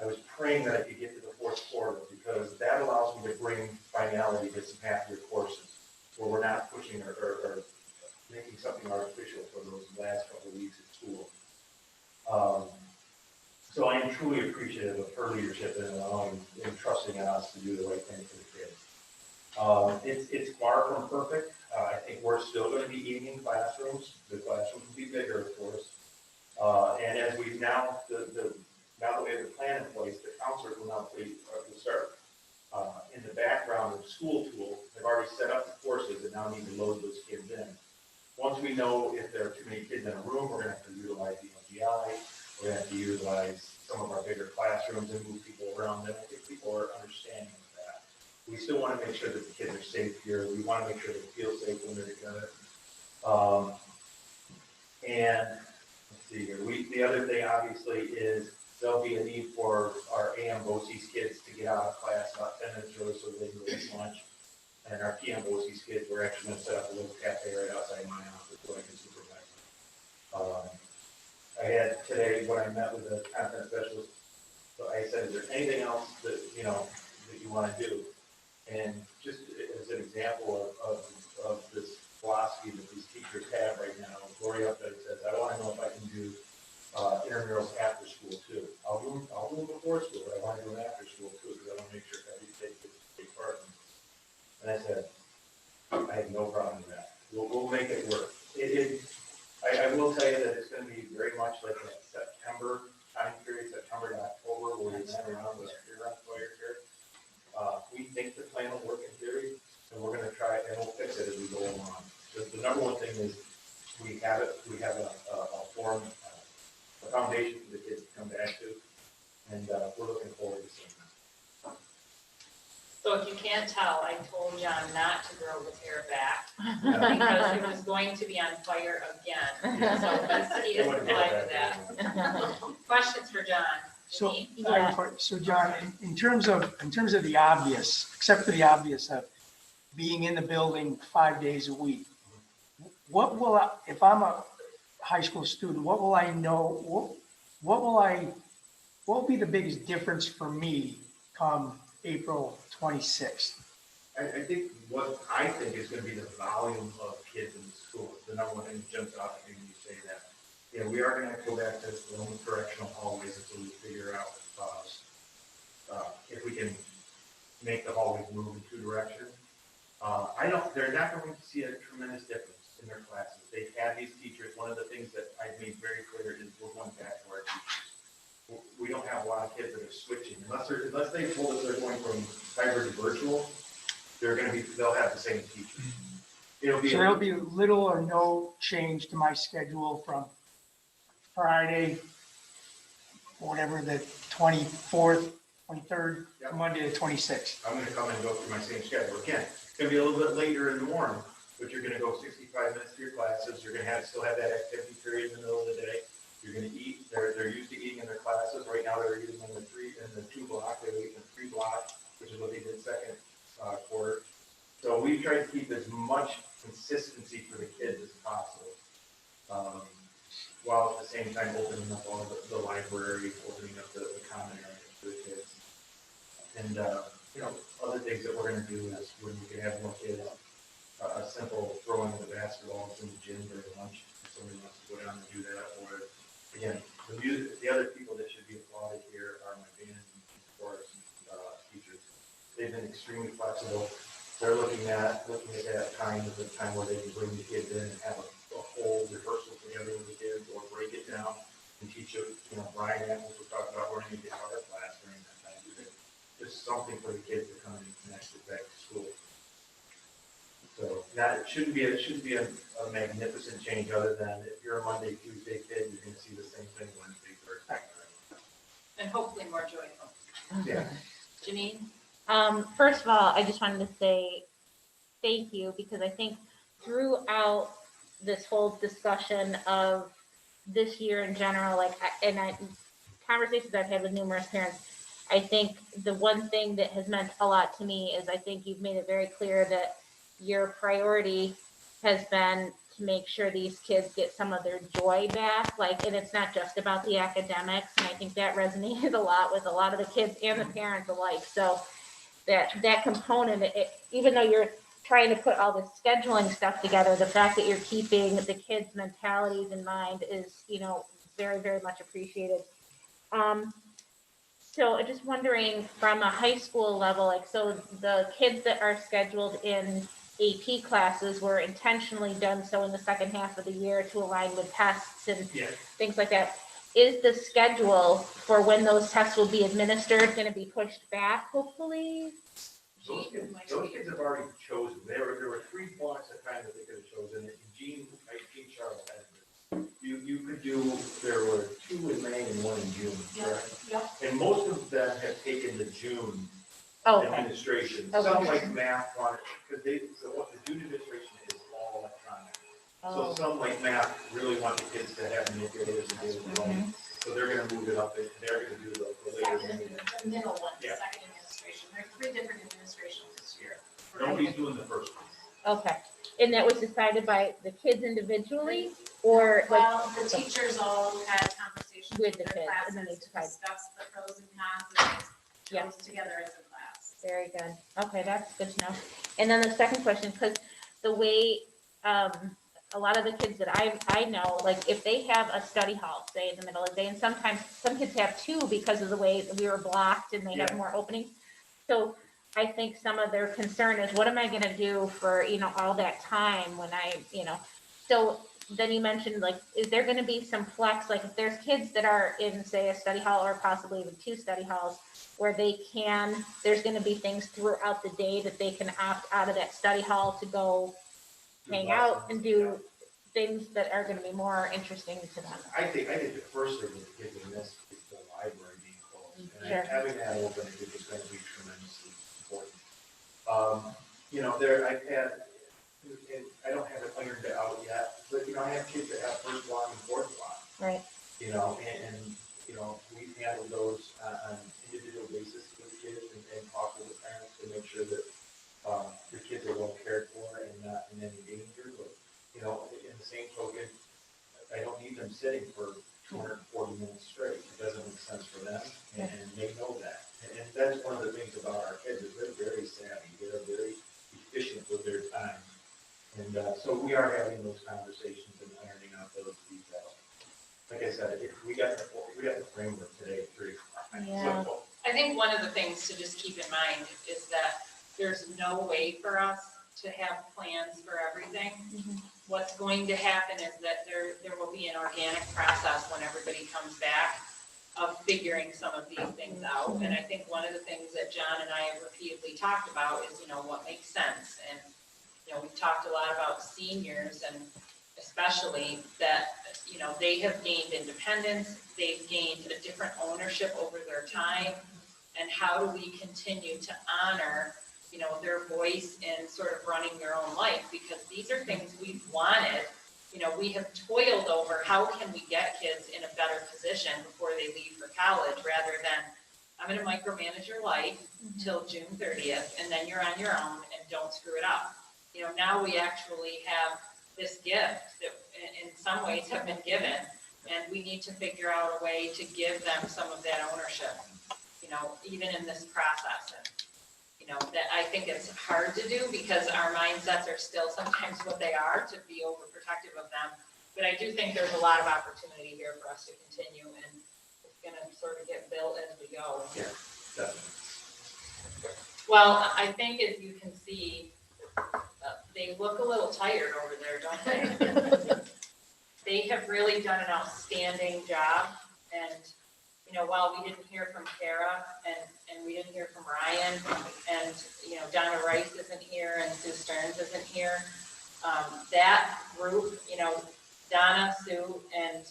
I was praying that I could get to the fourth quarter, because that allows me to bring finality to some half-year courses where we're not pushing or making something artificial for those last couple of weeks at school. So I am truly appreciative of her leadership in allowing and trusting in us to do the right thing for the kids. It's far from perfect. I think we're still going to be eating in classrooms. The classrooms will be bigger, of course. And as we now that we have the plan in place, the counselors will now start in the background of school tools. They've already set up the courses and now need to load those kids in. Once we know if there are too many kids in a room, we're going to have to utilize the LGI. We're going to have to utilize some of our bigger classrooms and move people around. And I think people are understanding of that. We still want to make sure that the kids are safe here. We want to make sure they feel safe when they're together. And let's see here. The other thing, obviously, is there'll be a need for our AM BOCES kids to get out of class about 10 minutes early so they can go eat lunch. And our PM BOCES kids, we're actually going to set up a little cafe right outside my office where I can supervise them. no problem with that. We'll make it work. I will tell you that it's gonna be very much like a September time period, September to October, where we run around with our ear on fire here. We think the plan will work in theory, and we're gonna try, and we'll fix it as we go along. The number one thing is, we have a form, a foundation for the kids to come back to, and, we're looking forward to seeing that. So if you can't tell, I told John not to grow his hair back Yeah. because it was going to be on fire again. So he is applied to that. Questions for John? So, Janine? Yeah. so John, in terms of the obvious, except for the obvious of being in the building 5 days a week, what will I, if I'm a high school student, what will I know, what will be the biggest difference for me come April 26th? I think what I think is gonna be the volume of kids in the school, the number one thing that jumps out at me when you say that. Yeah, we are gonna go back to one correctional hallways until we figure out, if we can make the hallways move in two directions. They're not going to see a tremendous difference in their classes. They've had these teachers, one of the things that I've made very clear is we're going back to our teachers. We don't have a lot of kids that are switching, unless they told us they're going from hybrid to virtual, they'll have the same teachers. So there'll be little or no change to my schedule from Friday, whatever, the 24th, 23rd, Yep. Monday the 26th. I'm gonna come and go through my same schedule. Again, it's gonna be a little bit later in the morning, but you're gonna go 65 minutes to your classes. You're gonna still have that activity period in the middle of the day. You're gonna eat. They're used to eating in their classes. Right now, they're eating in the 2 block. They're eating in 3 block, which is what they did second quarter. So we try to keep as much consistency for the kids as possible, while at the same time opening up all the library, opening up the common area for the kids. And, other things that we're gonna do is when we can have more kids, a simple throwing of the basketballs in the gym during lunch, if somebody wants to go down and do that, or, again, the other people that should be applauded here are my band and chorus teachers. They've been extremely flexible. They're looking at that time as a time where they can bring the kids in and have a whole rehearsal together with the kids, or break it down and teach it. Brian Apples was talking about learning a guitar class during that time. Just something for the kids to come and connect with back to school. So it shouldn't be a magnificent change, other than if you're a Monday, Tuesday kid, you're gonna see the same thing Wednesday, Thursday. And hopefully more joyful. Yeah. Janine? First of all, I just wanted to say thank you, because I think throughout this whole discussion of this year in general, conversations I've had with numerous parents, I think the one thing that has meant a lot to me is I think you've made it very clear that your priority has been to make sure these kids get some of their joy back. And it's not just about the academics. And I think that resonated a lot with a lot of the kids and the parents alike. So that component, even though you're trying to put all the scheduling stuff together, the fact that you're keeping the kids' mentalities in mind is, very, very much appreciated. So I'm just wondering, from a high school level, so the kids that are scheduled in AP classes were intentionally done so in the second half of the year to align with tests and things like that. Is the schedule for when those tests will be administered going to be pushed back, hopefully? Those kids have already chosen. There were 3 blocks of time that they could have chosen. Gene Charles had it. You could do, there were 2 in May and 1 in June, correct? Yep. And most of them have taken the June administration. Okay. Some like math wanted, because what the June administration is all electronic. So some like math really want the kids to have manipulators and do it right. So they're gonna move it up, and they're gonna do the later. The middle one, the Yeah. second administration. There are 3 different administrations this year. Nobody's doing the first one. Okay. And that was decided by the kids individually, or Well, the teachers all had conversations With with the their kids, and then they classes to decided. discuss the pros and cons, and Yeah. chose together as a class. Very good. Okay, that's good to know. And then the second question, because the way a lot of the kids that I know, if they have a study hall, say in the middle of the day, and sometimes some kids have 2 because of the way we were blocked and they have more openings. So I think some of their concern is, what am I gonna do for, all that time when so then you mentioned, like, is there gonna be some flex, like, if there's kids that are in, say, a study hall or possibly even 2 study halls, where there's gonna be things throughout the day that they can opt out of that study hall to go hang out and do things that are gonna be more interesting to them. I think the first thing that kids will miss is the library being closed. And Sure. having that open, I think is going to be tremendously important. I've had, and I don't have it ironed out yet, but, I have kids that have first block and fourth block. Right. And we've handled those on an individual basis with kids and talked with the parents to make sure that the kids are well cared for and not in any danger. But, in the same token, I don't need them sitting for 240 minutes straight. It doesn't make sense for them, and they know that. And that's one of the things about our kids, is they're very savvy. They're very efficient with their time. And so we are having those conversations and ironing out those details. Like I said, we got the framework today at 3 o'clock. Yeah. So, I think one of the things to just keep in mind is that there's no way for us to have plans for everything. Mhm. What's going to happen is that there will be an organic process when everybody comes back of figuring some of these things out. And I think one of the things that John and I have repeatedly talked about is, what makes sense. And, we've talked a lot about seniors, and especially that, they have gained independence, they've gained a different ownership over their time. And how do we continue to honor, their voice in sort of running their own life? Because these are things we've wanted. We have toiled over how can we get kids in a better position before they leave for college, rather than I'm going to micromanage your life till June 30th, and then you're on your own and don't screw it up. Now we actually have this gift that in some ways have been given, and we need to figure out a way to give them some of that ownership, even in this process. And, that I think it's hard to do because our mindsets are still sometimes what they are, to be overprotective of them. But I do think there's a lot of opportunity here for us to continue, and it's going to sort of get built as we go. yeah, definitely. Well, I think as you can see, they look a little tired over there, don't they? They have really done an outstanding job. And, while we didn't hear from Kara and we didn't hear from Ryan, and, Donna Rice isn't here and Sue Stearns isn't here, that group, Donna, Sue, and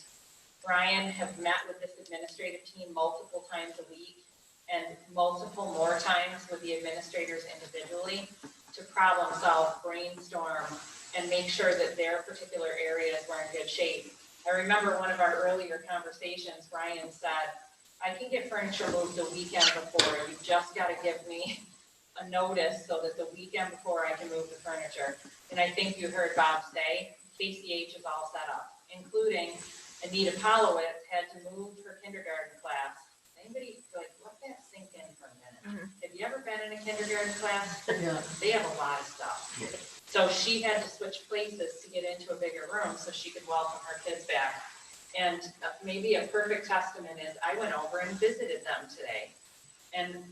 Ryan have met with this administrative team multiple times a week and multiple more times with the administrators individually to problem solve, brainstorm, and make sure that their particular areas were in good shape. I remember one of our earlier conversations, Ryan said, I can get furniture moved the weekend before. You just got to give me a notice so that the weekend before I can move the furniture. And I think you heard Bob say, KCH is all set up, including Anita Polowitz had to move her kindergarten class. Anybody, let that sink in for a minute. Have you ever been in a kindergarten class? Yeah. They have a lot of stuff. So she had to switch places to get into a bigger room so she could welcome her kids back. And maybe a perfect testament is I went over and visited them today. And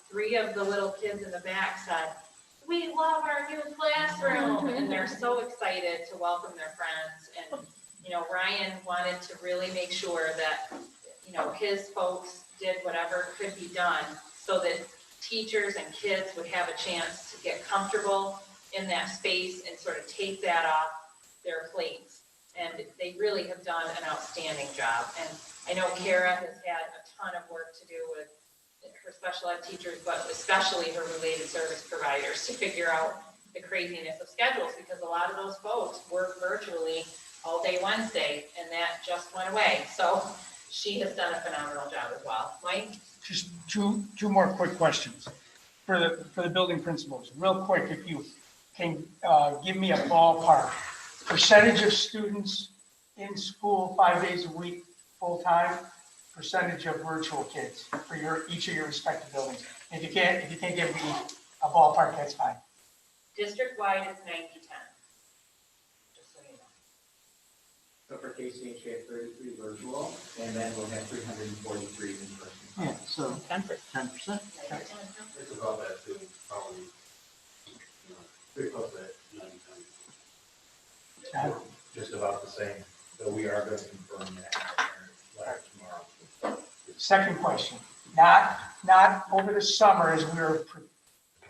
3 of the little kids in the back said, we love our new classroom. And they're so excited to welcome their friends. And, Ryan wanted to really make sure that, his folks did whatever could be done so that teachers and kids would have a chance to get comfortable in that space and sort of take that off their plates. And they really have done an outstanding job. And I know Kara has had a ton of work to do with her special ed teachers, but especially her related service providers, to figure out the craziness of schedules, because a lot of those folks work virtually all day Wednesday, and that just went away. So she has done a phenomenal job as well. Mike? Just two more quick questions for the building principals. Real quick, if you can give me a ballpark percentage of students in school 5 days a week, full-time, percentage of virtual kids for each of your respective buildings. If you can't give me a ballpark, that's fine. District-wide is 90-10. Just so you know. So for KCH, we have 33 virtual, and then we'll have 343 in person. Yeah, so 10%. It's about that too, probably, pretty close to that, 9, 10. Just about the same, so we are going to confirm that letter tomorrow. Second question, not over the summer as we were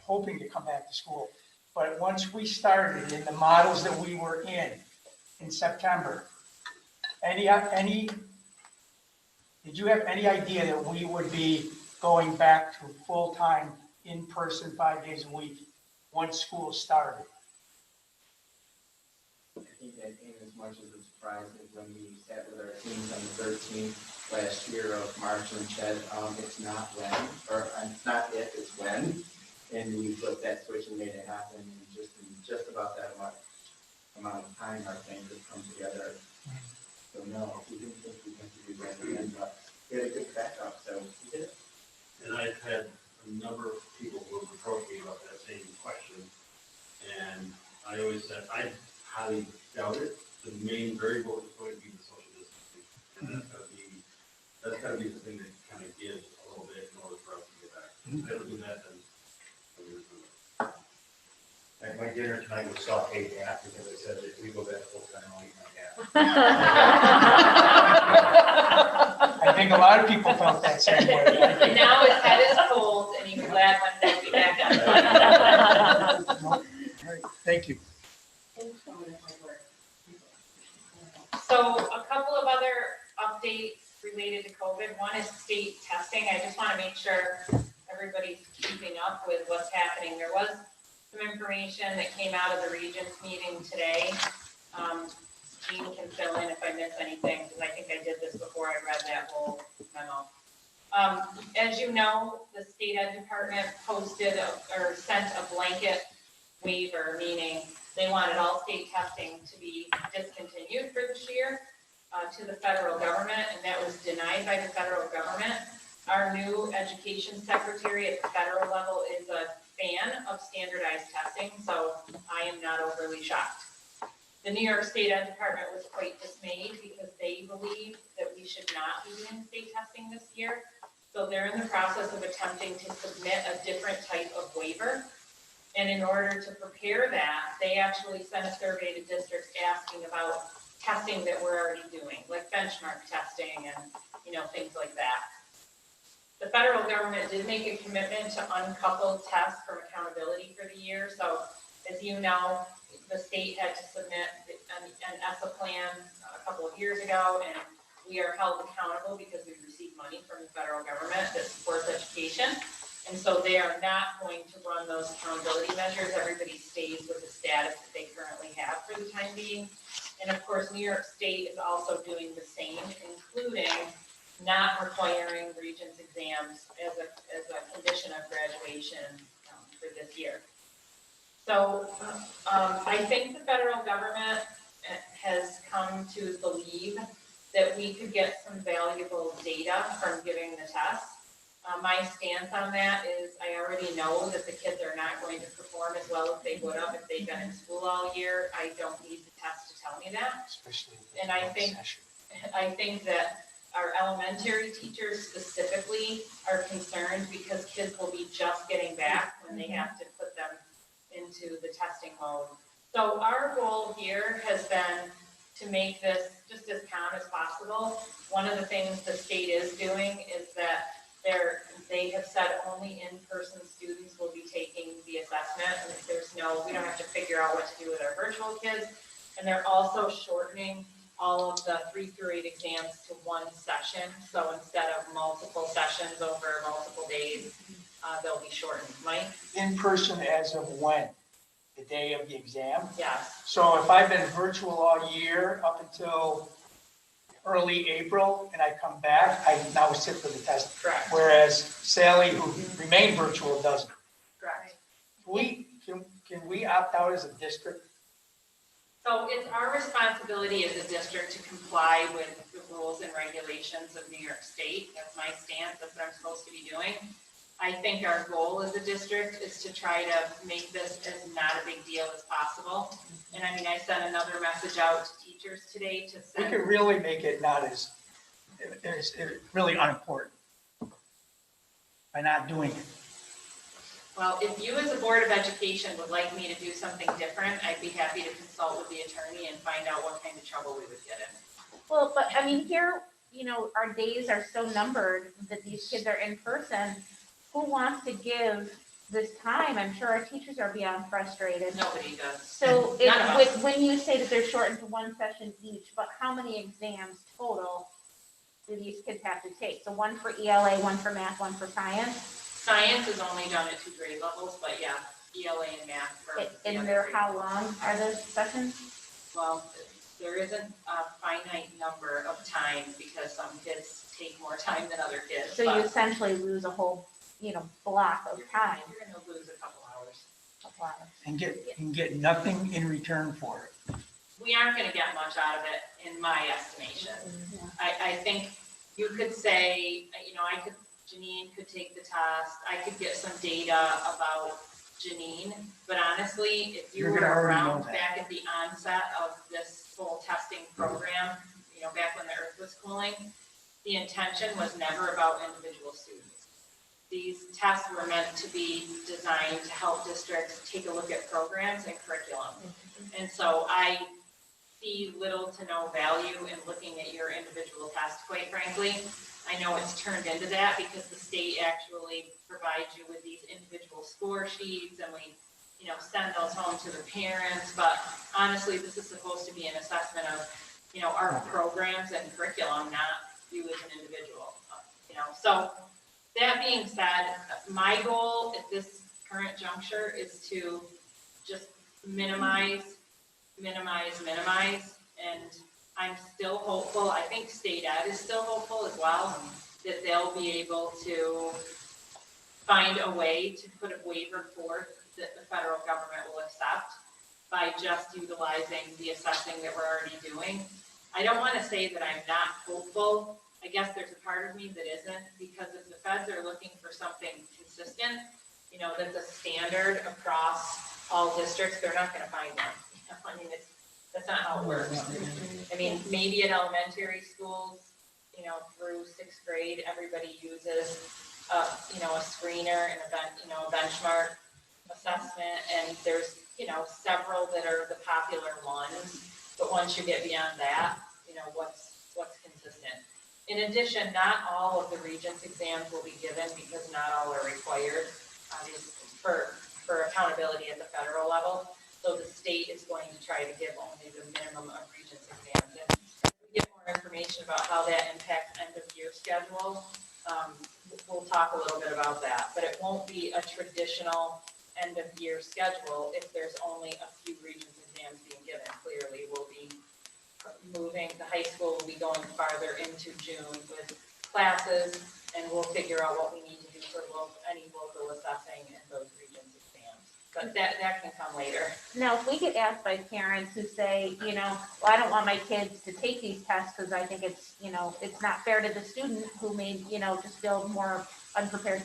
hoping to come back to school, but once we started in the models that we were in September, did you have any idea that we would be going back to full-time, in-person, 5 days a week once school started? I think that came as much as a surprise as when we sat with our teams on the 13th last year of March and said, it's not when, or it's not if, it's when. And we flipped that switch and made it happen in just about that amount of time, our things have come together. So no, we didn't think we could do that again, but we had a good backup, so we did it. And I've had a number of people who have approached me about that same question. And I always said, I highly doubt it. The main variable is going to be the social distancing. And that's gotta be the thing that kind of gives a little bit in order for us to get back. If they don't do that, then we're gonna do it. Like my dinner tonight was sauteed half because I said if we go back full time, I'll eat my half. I think a lot of people felt that same way. And now his head is cold and he's glad one day to be back on. All right, thank you. So a couple of other updates related to COVID. One is state testing. I just want to make sure everybody's keeping up with what's happening. There was some information that came out of the Regents meeting today. Jean can fill in if I miss anything, because I think I did this before I read that whole memo. As you know, the state ed department posted or sent a blanket waiver, meaning they wanted all state testing to be discontinued for this year to the federal government, and that was denied by the federal government. Our new education secretary at the federal level is a fan of standardized testing, so I am not overly shocked. The New York State Ed Department was quite dismayed because they believe that we should not be doing state testing this year. So they're in the process of attempting to submit a different type of waiver. And in order to prepare that, they actually sent a survey to districts asking about testing that we're already doing, like benchmark testing and, things like that. The federal government did make a commitment to uncouple tests from accountability for the year. So as you know, the state had to submit an ESSA plan a couple of years ago, and we are held accountable because we receive money from the federal government that supports education. And so they are not going to run those accountability measures. Everybody stays with the status that they currently have for the time being. And of course, New York State is also doing the same, including not requiring Regents exams as a condition of graduation for this year. So I think the federal government has come to believe that we could get some valuable data from giving the test. My stance on that is I already know that the kids are not going to perform as well as they would have if they'd been in school all year. I don't need the test to tell me that. Especially And I think that our elementary teachers specifically are concerned because kids will be just getting back when they have to put them into the testing mode. So our goal here has been to make this just as calm as possible. One of the things the state is doing is that they have said only in-person students will be taking the assessment. And we don't have to figure out what to do with our virtual kids. And they're also shortening all of the 3 through 8 exams to one session. So instead of multiple sessions over multiple days, they'll be shortened. Mike? In person as of when? The day of the exam? Yes. So if I've been virtual all year up until early April and I come back, I now sit for the test. Correct. Whereas Sally, who remained virtual, doesn't. Correct. Can we opt out as a district? So it's our responsibility as a district to comply with the rules and regulations of New York State. That's my stance. That's what I'm supposed to be doing. I think our goal as a district is to try to make this as not a big deal as possible. And I mean, I sent another message out to teachers today to We send. could really make it not as really unimportant by not doing it. Well, if you as a Board of Education would like me to do something different, I'd be happy to consult with the attorney and find out what kind of trouble we would get in. Well, but I mean, here, our days are so numbered that these kids are in person. Who wants to give this time? I'm sure our teachers are beyond frustrated. Nobody does. So None of us. when you say that they're shortened to one session each, but how many exams total do these kids have to take? So one for ELA, one for math, one for science? Science is only done at 2 grade levels, but yeah, ELA and math for. the And other they're grade how levels. long are those sessions? Well, there isn't a finite number of time because some kids take more time than other kids. So you but essentially lose a whole, block of time. You're gonna lose a couple hours. And get nothing in return for it. We aren't gonna get much out of it, in my estimation. I think you could say, Janine could take the test, I could get some data about Janine, but honestly, if you You're were gonna already know around that. back at the onset of this whole testing program, back when the earth was cooling, the intention was never about individual students. These tests were meant to be designed to help districts take a look at programs and curriculum. And so I see little to no value in looking at your individual test, quite frankly. I know it's turned into that because the state actually provides you with these individual score sheets and we, send those home to the parents. But honestly, this is supposed to be an assessment of, our programs and curriculum, not you as an individual, So that being said, my goal at this current juncture is to just minimize, and I'm still hopeful, I think state ed is still hopeful as well, that they'll be able to find a way to put a waiver forth that the federal government will accept by just utilizing the assessing that we're already doing. I don't want to say that I'm not hopeful. I guess there's a part of me that isn't, because if the feds are looking for something consistent, that's a standard across all districts, they're not going to find one. That's not how it works. I mean, maybe at elementary schools, through 6th grade, everybody uses, a screener and a benchmark assessment, and there's, several that are the popular ones. But once you get beyond that, what's consistent. In addition, not all of the Regents exams will be given because not all are required, obviously, for accountability at the federal level. So the state is going to try to give only the minimum of Regents exams. And as we get more information about how that impacts end of year schedule, we'll talk a little bit about that. But it won't be a traditional end of year schedule if there's only a few Regents exams being given. Clearly, we'll be moving, the high school will be going farther into June with classes, and we'll figure out what we need to do for any local assessing and those Regents exams. But that can come later. Now, if we get asked by parents who say, well, I don't want my kids to take these tests because I think it's, it's not fair to the student who may, just feel more unprepared.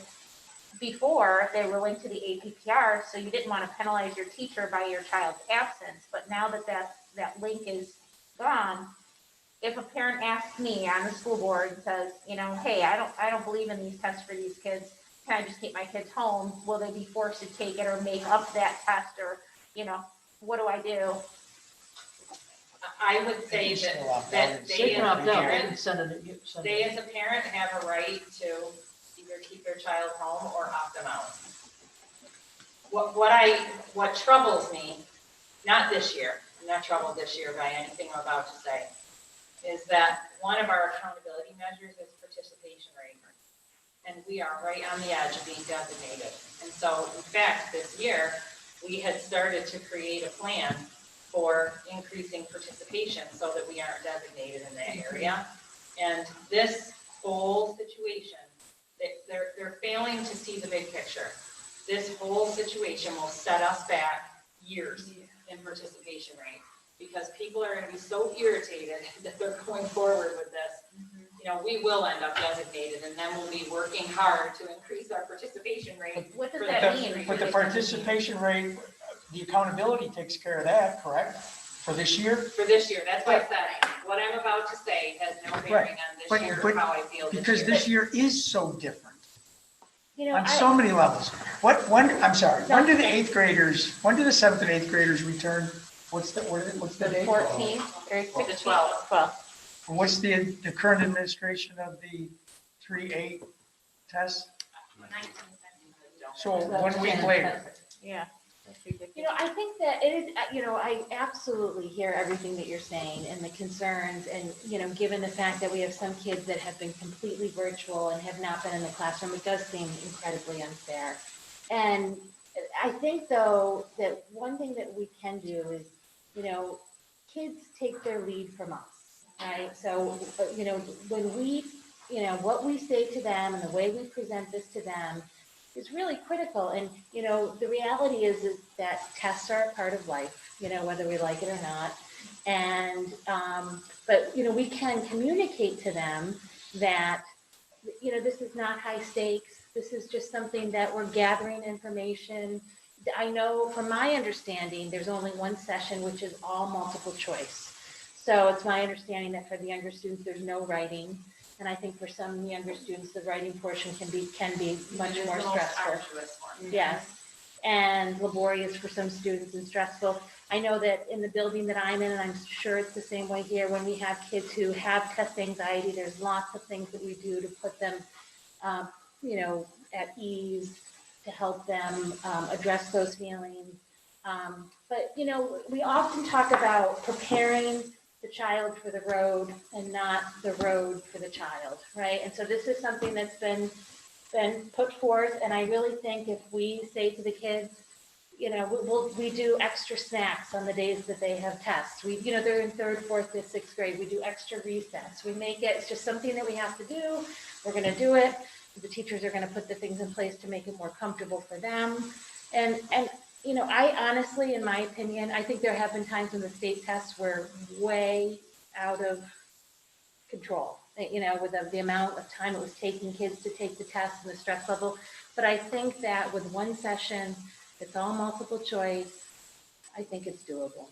Before, they were linked to the APPR, so you didn't want to penalize your teacher by your child's absence. But now that link is gone, if a parent asks me on the school board and says, hey, I don't believe in these tests for these kids, can I just keep my kids home? Will they be forced to take it or make up that test, or, what do I do? I would say that they as a parent, they as a parent have a right to either keep their child home or opt them out. What troubles me, not this year, I'm not troubled this year by anything I'm about to say, is that one of our accountability measures is participation rate. And we are right on the edge of being designated. And so, in fact, this year, we had started to create a plan for increasing participation so that we aren't designated in that area. And this whole situation, they're failing to see the big picture. This whole situation will set us back years in participation rate, because people are going to be so irritated that they're going forward with this. we will end up designated, and then we'll be working hard to increase our participation rate. What does For that the- mean? But the participation rate, the accountability takes care of that, correct? For this year? For this year, that's why I said, what I'm about to say has no bearing on But- this year but- or how I feel this year. Because this year is so different You know, on so many levels. I'm sorry, No. when do the 7th and 8th graders return? What's the date? 14 or 16? 12. 12. And what's the current administration of the 3-8 test? 19. So 1 week later. Yeah. You know, I think that it is, I absolutely hear everything that you're saying and the concerns and, given the fact that we have some kids that have been completely virtual and have not been in the classroom, it does seem incredibly unfair. And I think though, that one thing that we can do is, kids take their lead from us, right? So, when we, what we say to them and the way we present this to them is really critical. And, the reality is that tests are a part of life, whether we like it or not. And, but, we can communicate to them that, this is not high stakes. This is just something that we're gathering information. I know from my understanding, there's only one session, which is all multiple choice. So it's my understanding that for the younger students, there's no writing. And I think for some younger students, the writing portion can be much It is more the most stressful. arduous one. Yes, and laborious for some students and stressful. I know that in the building that I'm in, and I'm sure it's the same way here, when we have kids who have test anxiety, there's lots of things that we do to put them, at ease, to help them address those feelings. But, we often talk about preparing the child for the road and not the road for the child, right? And so this is something that's been put forth, and I really think if we say to the kids, we do extra snacks on the days that they have tests. They're in 3rd, 4th, 5th, 6th grade. We do extra recess. We make it's just something that we have to do. We're going to do it. The teachers are going to put the things in place to make it more comfortable for them. And I honestly, in my opinion, I think there have been times when the state tests were way out of control, with the amount of time it was taking kids to take the test and the stress level. But I think that with one session, it's all multiple choice, I think it's doable.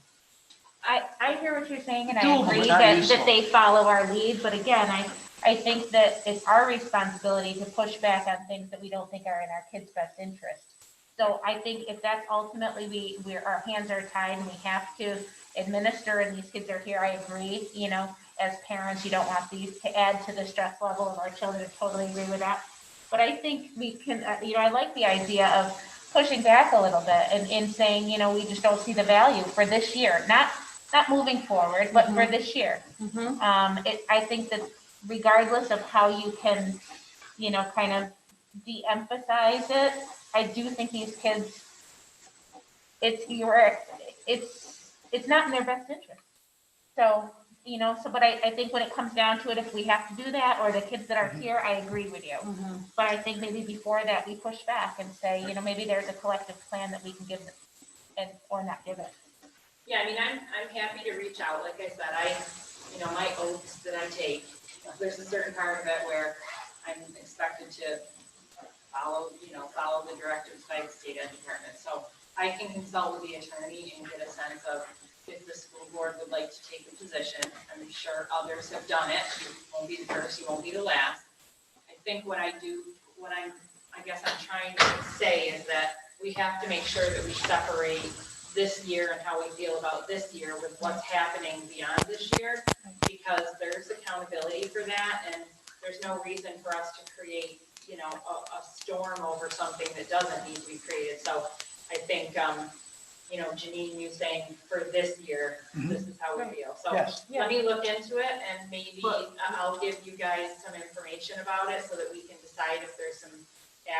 I hear what you're saying, and I Doable, agree but not that useful. they follow our lead, but again, I think that it's our responsibility to push back on things that we don't think are in our kids' best interest. So I think if that's ultimately our hands are tied and we have to administer and these kids are here, I agree, as parents, you don't want these to add to the stress level of our children. I totally agree with that. But I think we can, I like the idea of pushing back a little bit and saying, we just don't see the value for this year, not moving forward, but for this year. I think that regardless of how you can, kind of de-emphasize it, I do think these kids, it's not in their best interest. So, but I think when it comes down to it, if we have to do that, or the kids that are here, I agree with you. But I think maybe before that, we push back and say, maybe there's a collective plan that we can give them or not give it. Yeah, I'm happy to reach out. Like I said, my oaths that I take, there's a certain part of it where I'm expected to follow the directives by the state ed department. So I can consult with the attorney and get a sense of if the school board would like to take a position. I'm sure others have done it. You won't be the first, you won't be the last. I think what I'm trying to say is that we have to make sure that we separate this year and how we feel about this year with what's happening beyond this year, because there's accountability for that, and there's no reason for us to create, a storm over something that doesn't need to be created. So I think, Janine, you saying for this year, this is how we feel. So Yes. let me look into it, and maybe I'll give you guys some information about it so that we can decide if there's some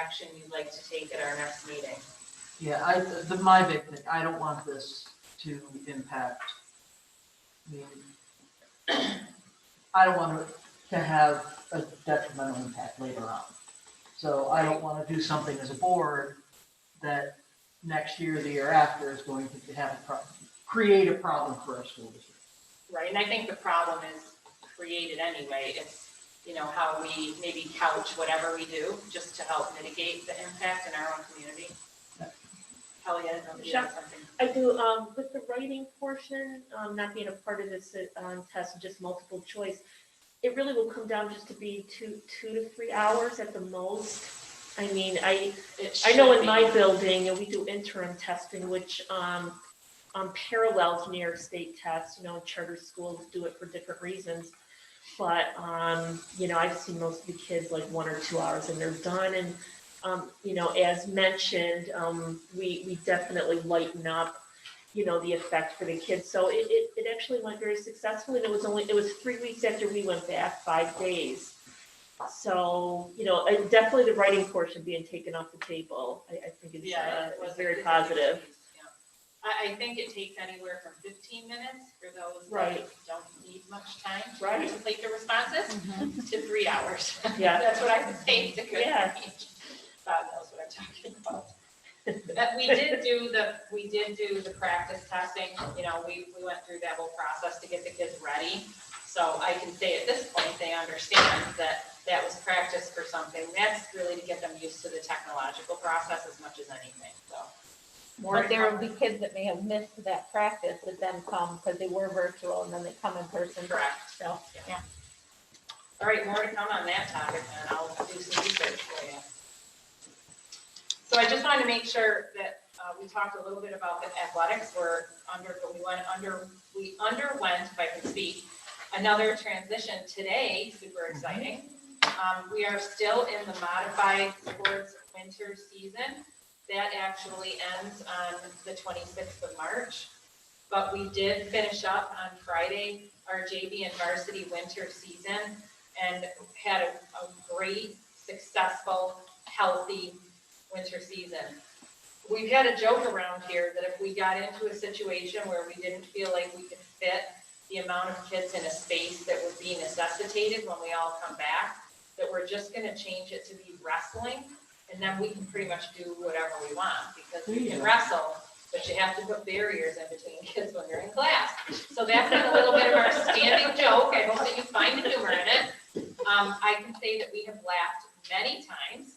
action you'd like to take at our next meeting. Yeah, my big thing, I don't want this to impact, I don't want it to have a detrimental impact later on. So I don't want to do something as a board that next year, the year after, is going to have create a problem for our school district. Right, and I think the problem is created anyway. how we maybe couch whatever we do, just to help mitigate the impact in our own community. Kelly, I don't know if you have something. I do, with the writing portion, not being a part of this, test, just multiple choice, it really will come down just to be two to 3 hours at the most. I mean, I know in my building, we do interim testing, which, parallels New York State tests, charter schools do it for different reasons. But, I've seen most of the kids like 1 or 2 hours and they're done. And, as mentioned, we definitely lighten up, the effect for the kids. So it actually went very successfully. And it was 3 weeks after we went back, 5 days. So, definitely the writing portion being taken off the table, I think is It was very positive. I think it takes anywhere from 15 minutes for those Right. that don't need much time Right. to complete the responses to 3 hours. Yeah. That's what I would say is a good Yeah. range. God knows what I'm talking about. But we did do the practice testing, we went through that whole process to get the kids ready. So I can say at this point, they understand that was practice for something. That's really to get them used to the technological process as much as anything, so. More But to there come. will be kids that may have missed that practice that then come because they were virtual and then they come in person. Correct. So, yeah. All right, more to come on that topic, and I'll do some research for you. So I just wanted to make sure that we talked a little bit about the athletics. We underwent, if I can speak, another transition today, super exciting. We are still in the modified sports winter season. That actually ends on the 26th of March. But we did finish up on Friday our JV and varsity winter season and had a great, successful, healthy winter season. We've had a joke around here that if we got into a situation where we didn't feel like we could fit the amount of kids in a space that would be necessitated when we all come back, that we're just gonna change it to be wrestling, and then we can pretty much do whatever we want, because we can wrestle, but you have to put barriers in between kids when you're in class. So that's been a little bit of our standing joke. I hope that you find the humor in it. I can say that we have laughed many times,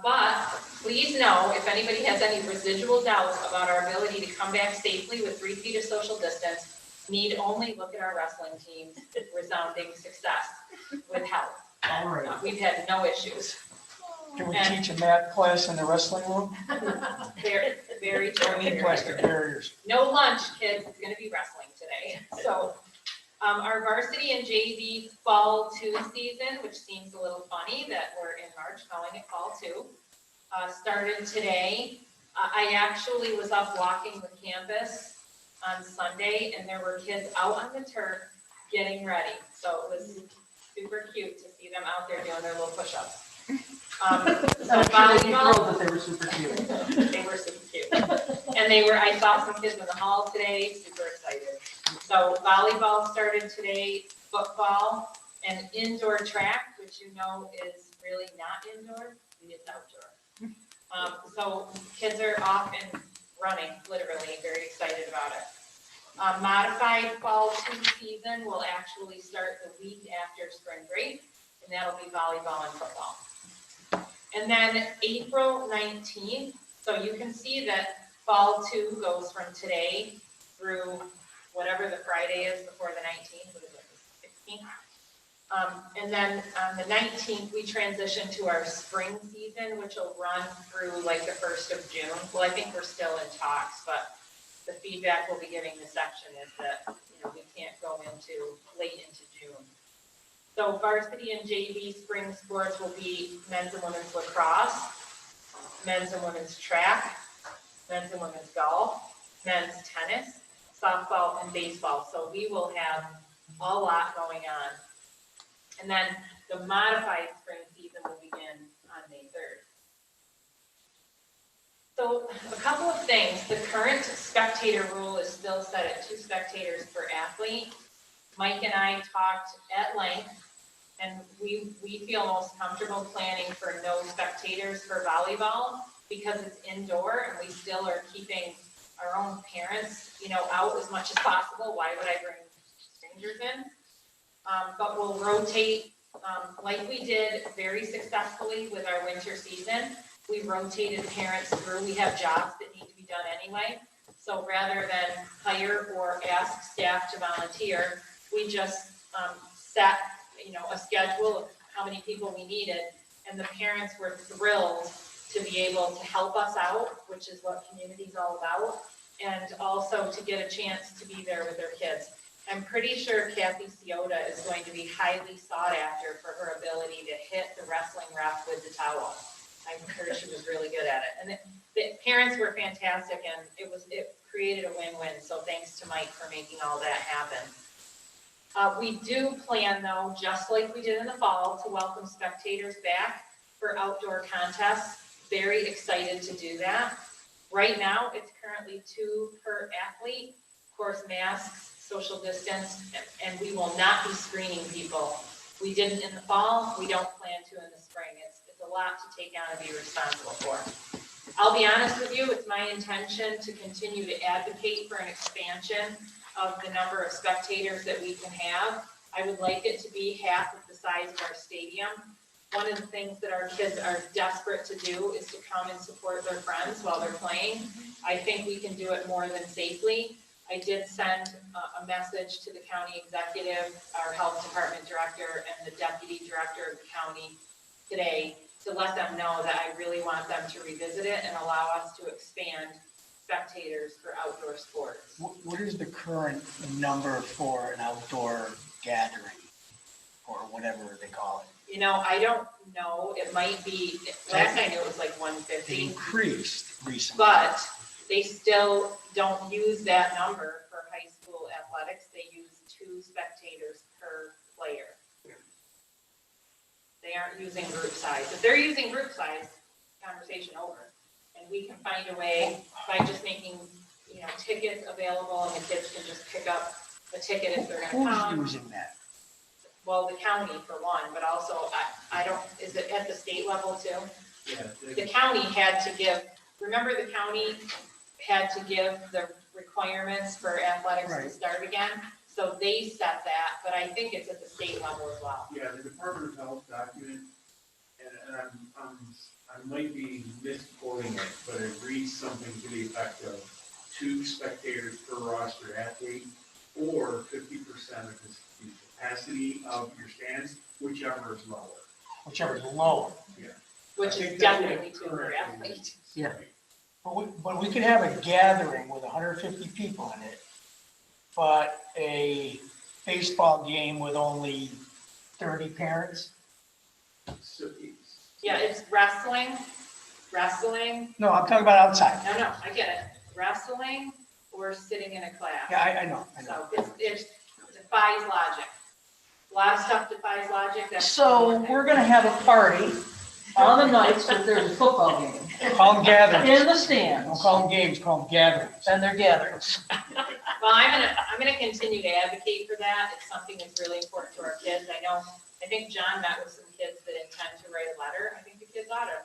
but please know, if anybody has any residual doubts about our ability to come back safely with 3 feet of social distance, need only look at our wrestling team's resounding success with help. All right. We've had no issues. Can we teach a math class in the wrestling room? Very, very Don't need true. plastic barriers. No lunch, kids, it's gonna be wrestling today. So, our varsity and JV fall 2 season, which seems a little funny that we're in March calling it fall 2, started today. I actually was up walking the campus on Sunday, and there were kids out on the turf getting ready. So it was super cute to see them out there doing their little push-ups. So I'm sure they'd be volleyball. thrilled that they were super cute. They were super cute. And I saw some kids in the hall today, super excited. So volleyball started today, football, and indoor track, which is really not indoor, it's outdoor. So kids are off and running, literally, very excited about it. Modified fall 2 season will actually start the week after spring break, and that'll be volleyball and football. And then April 19th, so you can see that fall 2 goes from today through whatever the Friday is before the 19th, what is it, the 16th? And then on the 19th, we transition to our spring season, which will run through like the 1st of June. Well, I think we're still in talks, but the feedback we'll be giving the section is that, we can't go late into June. So varsity and JV spring sports will be men's and women's lacrosse, men's and women's track, men's and women's golf, men's tennis, softball, and baseball. So we will have a lot going on. And then the modified spring season will begin on May 3rd. So a couple of things. The current spectator rule is still set at 2 spectators per athlete. Mike and I talked at length, and we feel most comfortable planning for no spectators for volleyball because it's indoor and we still are keeping our own parents, out as much as possible. Why would I bring strangers in? But we'll rotate Like we did very successfully with our winter season, we rotated parents through. We have jobs that need to be done anyway. So rather than hire or ask staff to volunteer, we just set, a schedule of how many people we needed. And the parents were thrilled to be able to help us out, which is what community is all about, and also to get a chance to be there with their kids. I'm pretty sure Kathy Ciota is going to be highly sought after for her ability to hit the wrestling ref with the towel. I'm sure she was really good at it. And the parents were fantastic, and it created a win-win. So thanks to Mike for making all that happen. We do plan, though, just like we did in the fall, to welcome spectators back for outdoor contests. Very excited to do that. Right now, it's currently 2 per athlete. Of course, masks, social distance, and we will not be screening people. We didn't in the fall. We don't plan to in the spring. It's a lot to take on and be responsible for. I'll be honest with you, it's my intention to continue to advocate for an expansion of the number of spectators that we can have. I would like it to be half of the size of our stadium. One of the things that our kids are desperate to do is to come and support their friends while they're playing. I think we can do it more than safely. I did send a message to the county executive, our health department director, and the deputy director of the county today to let them know that I really want them to revisit it and allow us to expand spectators for outdoor sports. What is the current number for an outdoor gathering, or whatever they call it? I don't know. It might be, last I knew it was like It 150, increased recently. but they still don't use that number for high school athletics. They use 2 spectators per player. They aren't using group size. If they're using group size, conversation over. And we can find a way by just making, tickets available, and the kids can just pick up a ticket if they're gonna come. Who's using that? Well, the county for one, but also, I don't, is it at the state level too? Yeah, The county had to give, remember the county had to give the requirements for athletics to Right. start again? So they set that, but I think it's at the state level as well. yeah, the Department of Health document, and I might be misquoting it, but it reads something to the effect of 2 spectators per roster athlete, or 50% of the capacity of your stands, whichever is lower. Whichever is lower. Which I think is that's definitely what 2 per currently- athlete. Yeah. But we could have a gathering with 150 people in it, but a baseball game with only 30 parents? So it's- Yeah, it's wrestling. No, I'm talking about outside. No, I get it. Wrestling or sitting in a class. Yeah, I know. So it defies logic. A lot of stuff defies logic. That's So one thing. we're gonna have a party on the nights that there's a football game Call them gatherings. in the Don't stands, call them games, call them gatherings. and they're gatherings. Well, I'm gonna continue to advocate for that. It's something that's really important to our kids. I think John met with some kids that intend to write a letter. I think the kids ought to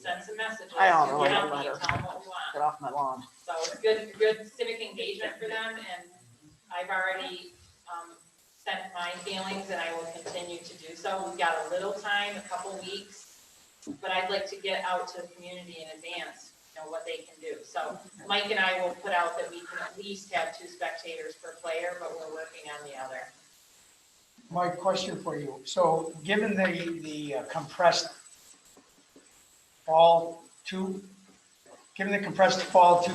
send some messages. I ought to to write a county, letter. Tell them what we want. Get off my lawn. So it's good civic engagement for them, and I've already sent my feelings, and I will continue to do so. We've got a little time, a couple weeks, but I'd like to get out to the community in advance, what they can do. So Mike and I will put out that we can at least have 2 spectators per player, but we're working on the other. My question for you, so given the compressed fall 2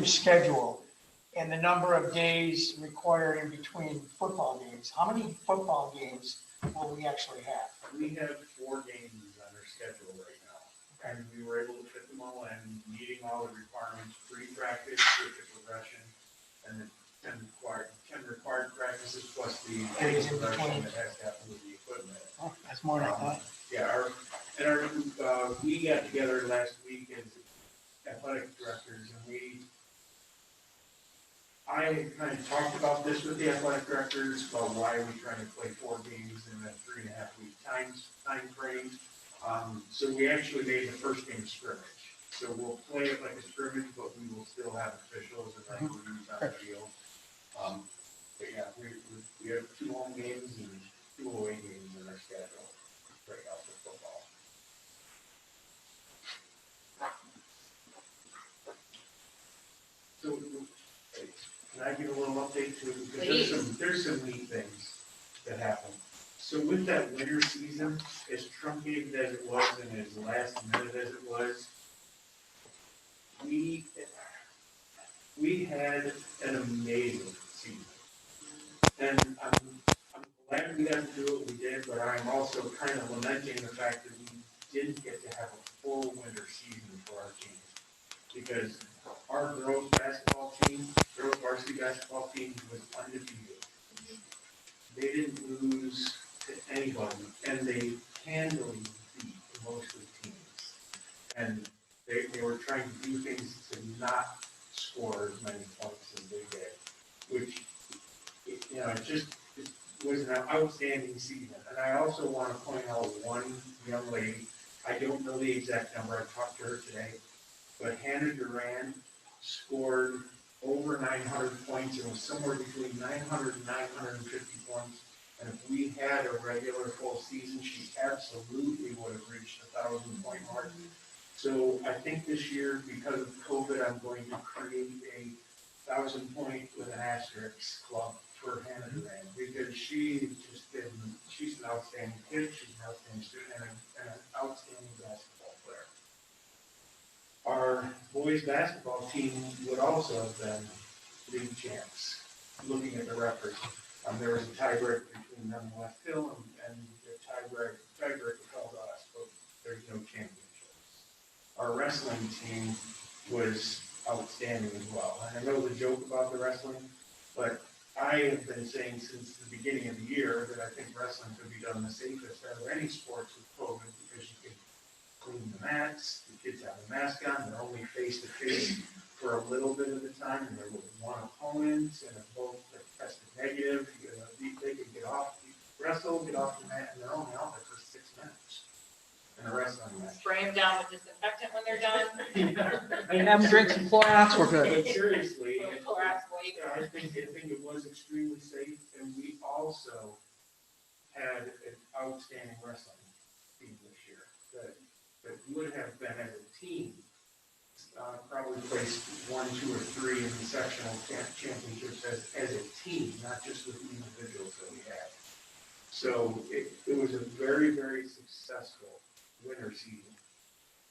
schedule and the number of days required in between football games, how many football games will we actually have? We have 4 games on our schedule right now, and we were able to fit them all in, meeting all the requirements, pre-practice, with the progression, and then 10 required practices plus the Days in progression between. that has to happen with the equipment. Oh, that's more than I thought. Yeah, we got together last week as athletic directors, and I kind of talked about this with the athletic directors, about why are we trying to play 4 games in a 3.5 week time frame. So we actually made the first game scrimmage. So we'll play it like a scrimmage, but we will still have officials and referees on the field. But yeah, we have 2 home games and 2 away games in our schedule. I give a little update too? Because Please. there's some neat things that happen. So with that winter season, as truncated as it was and as last minute as it was, we had an amazing season. And I'm glad we got to do what we did, but I'm also kind of lamenting the fact that we didn't get to have a full winter season for our team. Because our girls varsity basketball team was undefeated. They didn't lose to anybody, and they handily beat most of the teams. And they were trying to do things to not score as many points as they did, which, it was an outstanding season. And I also want to point out one young lady, I don't know the exact number, I talked to her today, but Hannah Duran scored over 900 points. It was somewhere between 900 and 950 points. And if we had a regular full season, she absolutely would have reached the 1,000-point mark. So I think this year, because of COVID, I'm going to create a 1,000-point with an asterisk club for Hannah Duran, because she's an outstanding kid, she's an outstanding student, and an outstanding basketball player. Our boys basketball team would also have been league champs, looking at the records. There was a tiebreak between them and West Hill, and the tiebreak fell to us, but there's no championship. Our wrestling team was outstanding as well. And I know the joke about the wrestling, but I have been saying since the beginning of the year that I think wrestling could be done the safest out of any sports with COVID, because you can clean the mats, the kids have a mask on, they're only face to face for a little bit of the time, and they're with one opponent, and if both are tested negative, they can get off the mat, and they're only out there for 6 minutes in a wrestling match. Spray them down with disinfectant when they're done. And have them drink some Clorox, we're good. But seriously, Clorox wipe. I think it was extremely safe, and we also had an outstanding wrestling team this year that would have been as a team, probably placed 1, 2, or 3 in the sectional championships as a team, not just with the individuals that we had. So it was a very, very successful winter season.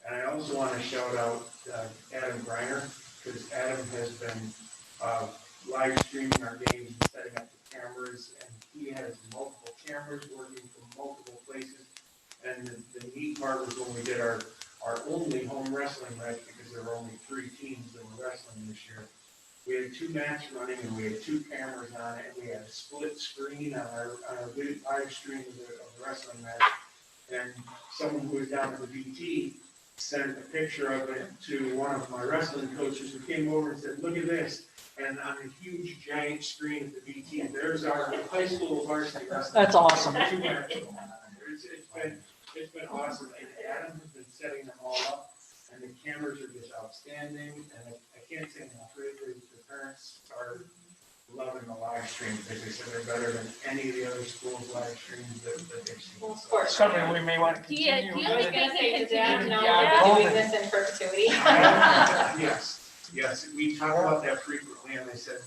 And I also want to shout out Adam Greiner, because Adam has been live streaming our games and setting up the cameras, and he has multiple cameras working from multiple places. And the neat part was when we did our only home wrestling match, because there were only 3 teams that were wrestling this year. We had 2 mats running, and we had 2 cameras on it, and we had a split screen on our live stream of the wrestling match. And someone who was down at the VT sent a picture of it to one of my wrestling coaches, who came over and said, "Look at this." And on a huge giant screen at the VT, there's our high school varsity wrestling. That's awesome. 2 matches going on. It's been awesome, and Adam has been setting them all up, and the cameras are just outstanding, and I can't say enough. The parents are loving the live stream, because they said they're better than any of the other schools' live streams that they've seen. Well, of course. Something we may want to Do you continue. I was think gonna we say, can does Adam continue? know Yeah. we're doing this in perpetuity? Yes, we talk about that frequently, and they said,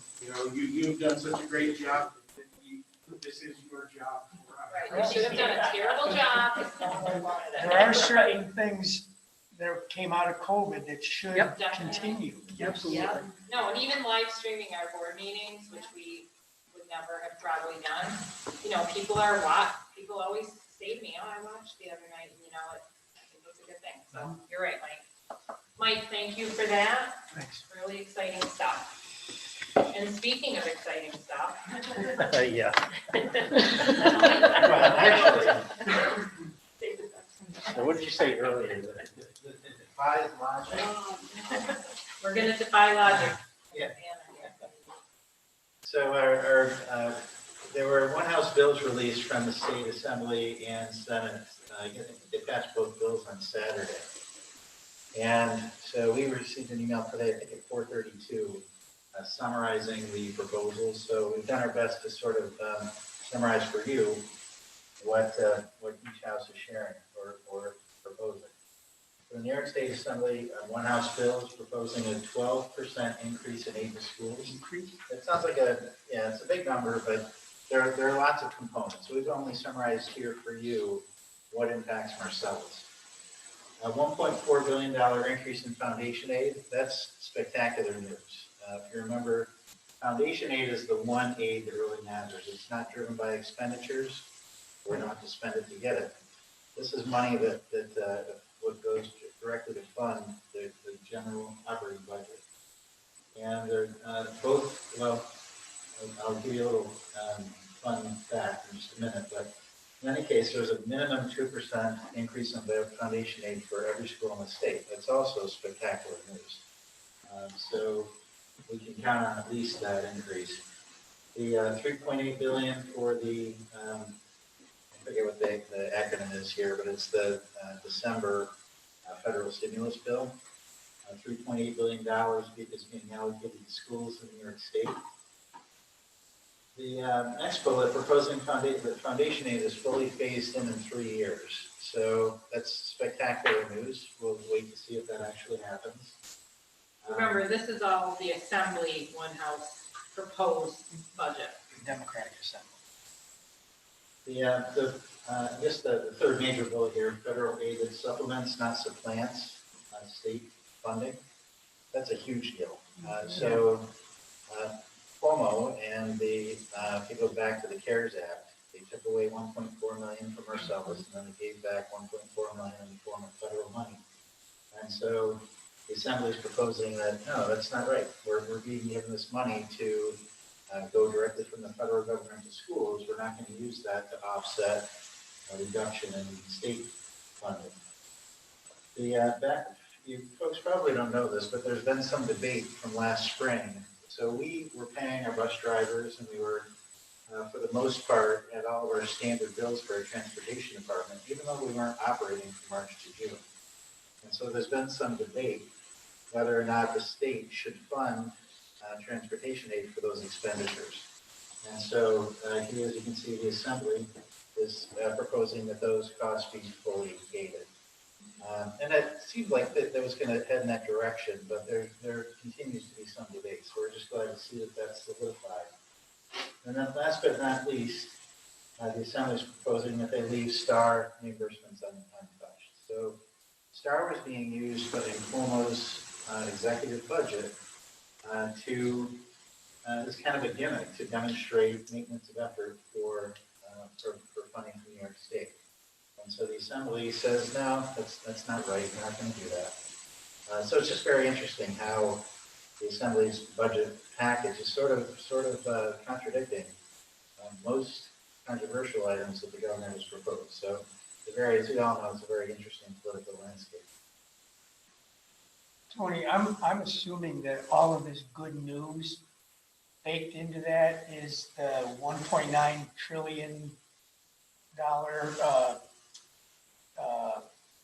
you've done such a great job, that this is your job. Right, you should have done a terrible job if no one wanted it. There are certain things that came out of COVID that should Yep. continue. Absolutely. Yeah, no, and even live streaming our board meetings, which we would never have probably done. People always say to me, "Oh, I watched the other night," and I think it's a good thing. So you're right, Mike. Mike, thank you for that. Thanks. Really exciting stuff. And speaking of exciting stuff. Yeah. Well, actually. So what did you say earlier? The defies logic. We're gonna defy logic. Yeah. So there were one House bills released from the State Assembly and Senate. They passed both bills on Saturday. And so we received an email today, I think at 4:32, summarizing the proposals. So we've done our best to sort of summarize for you what each house is sharing or proposing. The New York State Assembly, one House bill is proposing a 12% increase in aid to schools. It sounds like it's a big number, but there are lots of components. We've only summarized here for you what impacts Marcellus. A $1.4 billion increase in foundation aid, that's spectacular news. If you remember, foundation aid is the one aid that really matters. It's not driven by expenditures. We don't have to spend it to get it. This is money that what goes directly to fund the general operating budget. And they're both, well, I'll give you a little fun fact in just a minute, but in any case, there's a minimum 2% increase in their foundation aid for every school in the state. That's also spectacular news. So we can count on at least that increase. The $3.8 billion for the, I forget what the acronym is here, but it's the December federal stimulus bill. $3.8 billion is being allocated to schools in New York State. The next bullet, proposing foundation aid is fully phased in 3 years. So that's spectacular news. We'll wait to see if that actually happens. Remember, this is all the Assembly, one House proposed budget. Democratic Assembly. I guess the third major bullet here, federal aid that supplements, not supplants, state funding. That's a huge deal. Cuomo and if you go back to the CARES Act, they took away $1.4 million from Marcellus, and then they gave back $1.4 million in the form of federal money. And so the Assembly is proposing that, no, that's not right. We're being given this money to go directly from the federal government to schools. We're not going to use that to offset a reduction in state funding. You folks probably don't know this, but there's been some debate from last spring. So we were paying our bus drivers, and we were, for the most part, at all of our standard bills for our transportation department, even though we weren't operating from March to June. And so there's been some debate whether or not the state should fund transportation aid for those expenditures. And so here, as you can see, the Assembly is proposing that those costs be fully aided. And it seemed like that was going to head in that direction, but there continues to be some debate. So we're just glad to see that that's solidified. And then last but not least, the Assembly is proposing that they leave STAR reimbursements untouched. So STAR was being used in Cuomo's executive budget to as kind of a gimmick to demonstrate maintenance of effort for funding from New York State. And so the Assembly says, no, that's not right. We're not going to do that. So it's just very interesting how the Assembly's budget package is sort of contradicting most controversial items that the governor has proposed. So as we all know, it's a very interesting political landscape. Tony, I'm assuming that all of this good news baked into that is the $1.9 trillion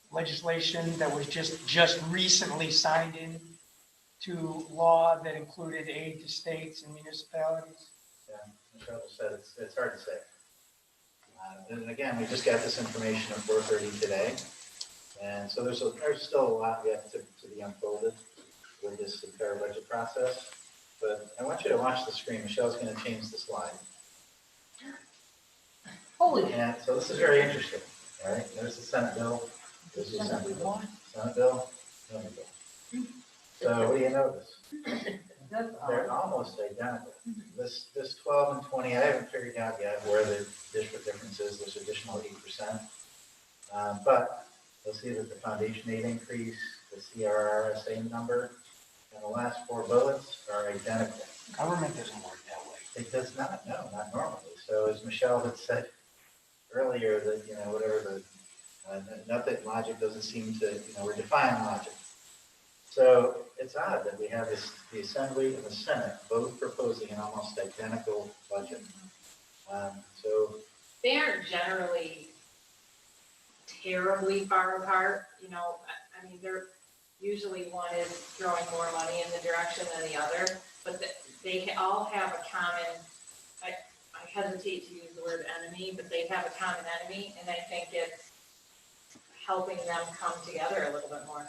legislation that was just recently signed into law that included aid to states and municipalities. Yeah, Michelle said it's hard to say. And again, we just got this information at 4:30 today. And so there's still a lot yet to be unfolded with this entire budget process. But I want you to watch the screen. Michelle's going to change the slide. Holy. And so this is very interesting. All right, there's the Senate bill. There's the Senate bill. Senate bill. Senate bill. So what do you notice? They're almost identical. This 12 and 20, I haven't figured out yet where the district difference is. There's additional 8%. But you'll see that the foundation aid increase, the CRRSA number, and the last 4 bullets are identical. Government doesn't work that way. It does not, no, not normally. So as Michelle had said earlier, that, whatever not that logic doesn't seem to, we're defying logic. So it's odd that we have the Assembly and the Senate both proposing an almost identical budget. So They aren't generally terribly far apart, I mean, they're usually one is throwing more money in the direction than the other, but they all have a common, I hesitate to use the word enemy, but they have a common enemy, and I think it's helping them come together a little bit more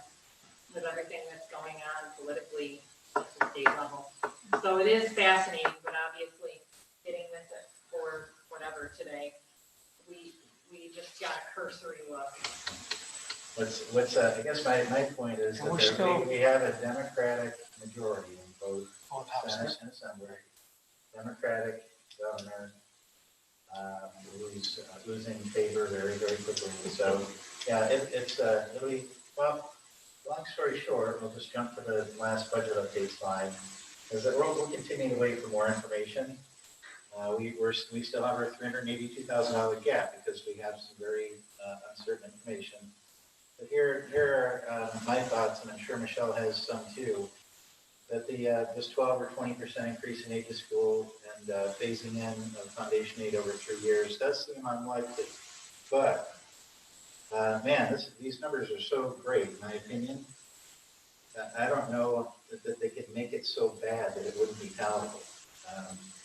with everything that's going on politically at the state level. So it is fascinating, but obviously getting this at 4 whatever today, we just got a cursory look. I guess my point is And we're that still- we have a Democratic majority in both Both Senate houses. and Assembly. Democratic governor, who's losing favor very, very quickly. So, yeah, it'll be, well, long story short, we'll just jump to the last budget update slide, is that we'll continue to wait for more information. We still have our $382,000 gap because we have some very uncertain information. But here are my thoughts, and I'm sure Michelle has some too, that this 12 or 20% increase in aid to school and phasing in of foundation aid over 3 years does seem unlikely. But, man, these numbers are so great, in my opinion. I don't know that they could make it so bad that it wouldn't be palatable,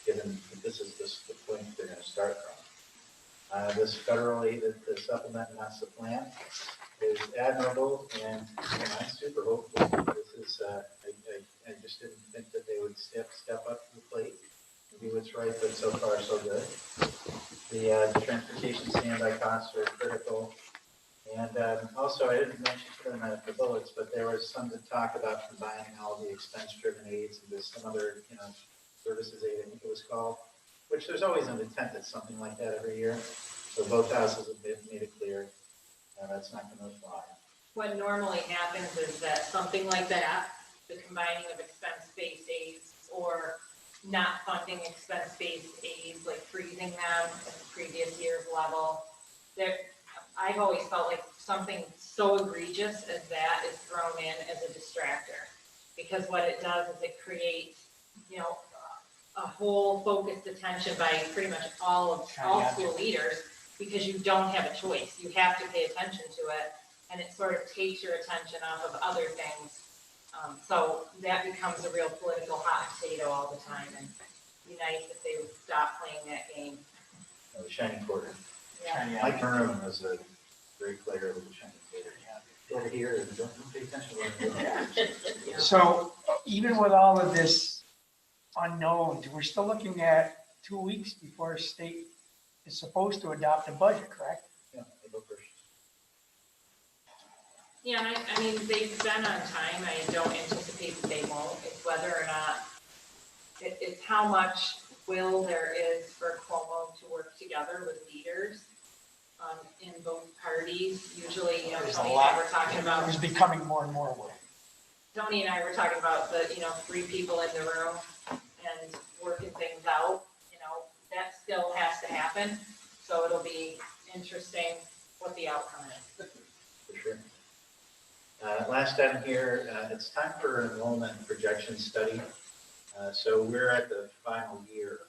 given that this is the point they're going to start from. This federal aid, the supplement and not supplant, is admirable, and I'm super hopeful. This is, I just didn't think that they would step up to the plate and do what's right, but so far so good. The transportation standby costs are critical. And also, I didn't mention it in the bullets, but there was some talk about combining all the expense-driven aids into some other, services aid, I think it was called, which there's always an attempt at something like that every year. So both houses have made it clear that's not going to apply. What normally happens is that something like that, the combining of expense-based aids or not funding expense-based aids, like freezing them at the previous year's level, I've always felt like something so egregious as that is thrown in as a distractor. Because what it does is it creates, a whole focused attention by pretty much all school leaders, because you don't have a choice. You have to pay attention to it, and it sort of takes your attention off of other things. So that becomes a real political hot potato all the time, and it'd be nice if they would stop playing that game. The shining quarter. Yeah. Mike Merwin was a great player with the shining quarter. Over here, and don't pay attention to what I'm doing. So even with all of this unknowns, we're still looking at 2 weeks before state is supposed to adopt a budget, correct? Yeah, I go first. Yeah, and I mean, they've been on time. I don't anticipate that they won't. It's whether or not, it's how much will there is for Cuomo to work together with leaders in both parties. Usually, There's a Tony and lot. I were talking about, It's becoming more and more aware. Tony and I were talking about the, 3 people in the room and working things out. That still has to happen. So it'll be interesting what the outcome is. For sure. Last item here, it's time for enrollment projection study. So we're at the final year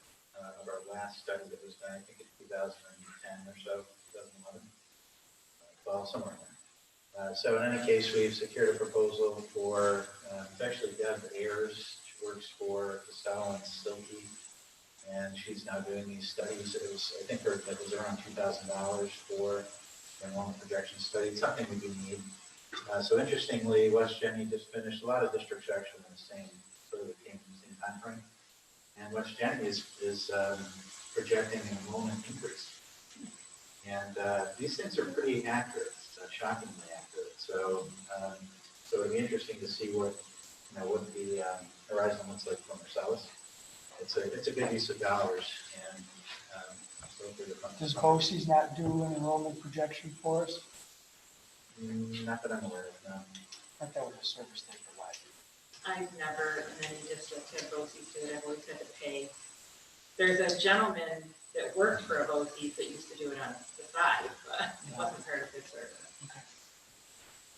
of our last study that was done, I think in 2010 or so, 2011, 12, somewhere in there. So in any case, we've secured a proposal for, it's actually Deb Ayers. She works for Costello and Silky, and she's now doing these studies. It was, I think it was around $2,000 for an enrollment projection study. It's something we do need. So interestingly, West Jenny just finished, a lot of districts are actually in the same, sort of came in the same timeframe. And West Jenny is projecting an enrollment increase. And these things are pretty accurate, shockingly accurate. So it'd be interesting to see what the horizon looks like for Marcellus. It's a good use of dollars, and so for the fund. Does BOCES not do an enrollment projection for us? Not that I'm aware of, no. I thought that was a service they provide. I've never in any district had BOCES do it. I've always had to pay. There's a gentleman that worked for a BOCES that used to do it on the side, but it wasn't part of his service.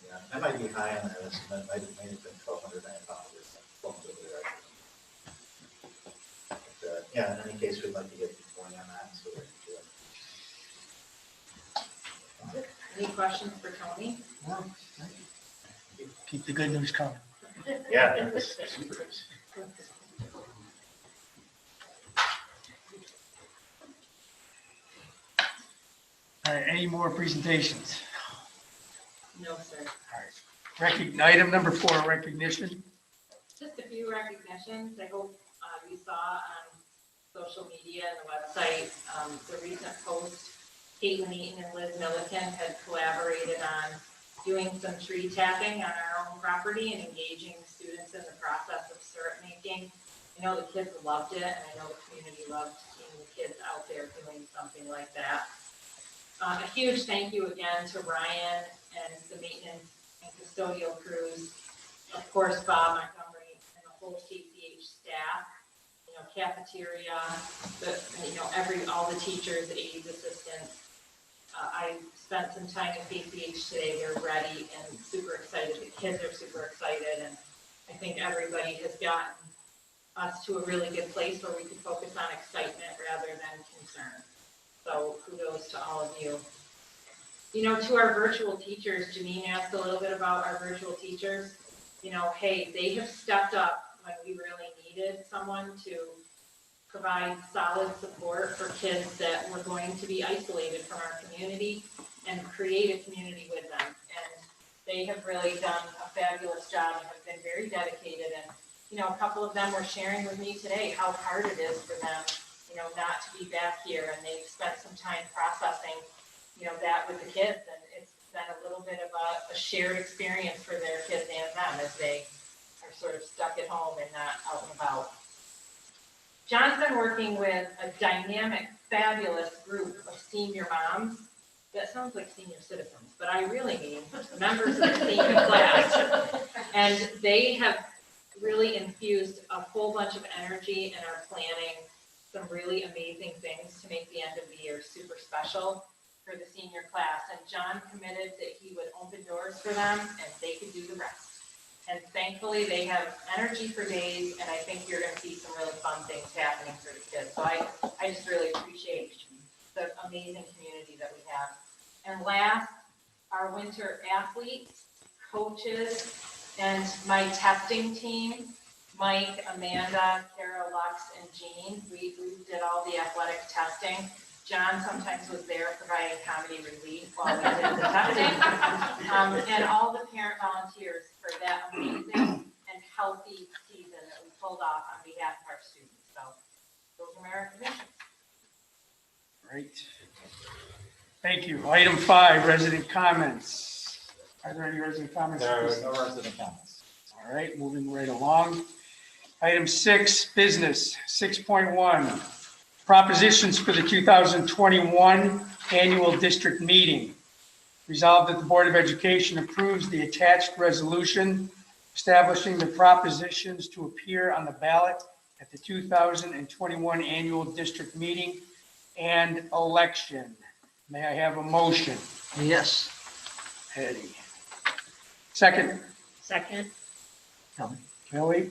Yeah, I might be high on that estimate. Might have been 1,200 and But yeah, in any case, we'd like to get going on that, so we can do it. Any questions for Tony? Keep the good news coming. Yeah, that was super. All right, any more presentations? No, sir. Item number 4, recognition. Just a few recognitions. I hope you saw on social media and the website, the recent post. Caitlin Eaton and Liz Milliken had collaborated on doing some tree tapping on our own property and engaging students in the process of syrup making. I know the kids loved it, and I know the community loved seeing the kids out there doing something like that. A huge thank you again to Ryan and the maintenance and custodial crews. Of course, Bob Montgomery and the whole KCH staff, cafeteria, all the teachers, aides, assistants. I spent some time at KCH today. They're ready and super excited. The kids are super excited, and I think everybody has gotten us to a really good place where we can focus on excitement rather than concern. So kudos to all of you. To our virtual teachers, Janine asked a little bit about our virtual teachers. Hey, they have stepped up when we really needed someone to provide solid support for kids that were going to be isolated from our community and create a community with them. And they have really done a fabulous job and have been very dedicated. And, a couple of them were sharing with me today how hard it is for them, not to be back here. And they've spent some time processing, that with the kids. And it's been a little bit of a shared experience for their kids and them as they are sort of stuck at home and not out and about. John's been working with a dynamic, fabulous group of senior moms. That sounds like senior citizens, but I really mean members of the senior class. And they have really infused a whole bunch of energy and are planning some really amazing things to make the end of the year super special for the senior class. And John committed that he would open doors for them and they could do the rest. And thankfully, they have energy for days, and I think you're going to see some really fun things happening for the kids. So I just really appreciate the amazing community that we have. And last, our winter athletes, coaches, and my testing team, Mike, Amanda, Kara, Lux, and Jean. We did all the athletic testing. John sometimes was there providing comedy relief while we did the testing. And all the parent volunteers for that amazing and healthy season that we pulled off on behalf of our students. So those are my recognitions. Great. Thank you. Item 5, resident comments. Are there any resident comments? There are no resident comments. All right, moving right along. Item 6, business. 6.1, propositions for the 2021 annual district meeting. Resolved that the Board of Education approves the attached resolution establishing the propositions to appear on the ballot at the 2021 annual district meeting and election. May I have a motion? Yes. Eddie. Second, Second. Kelly.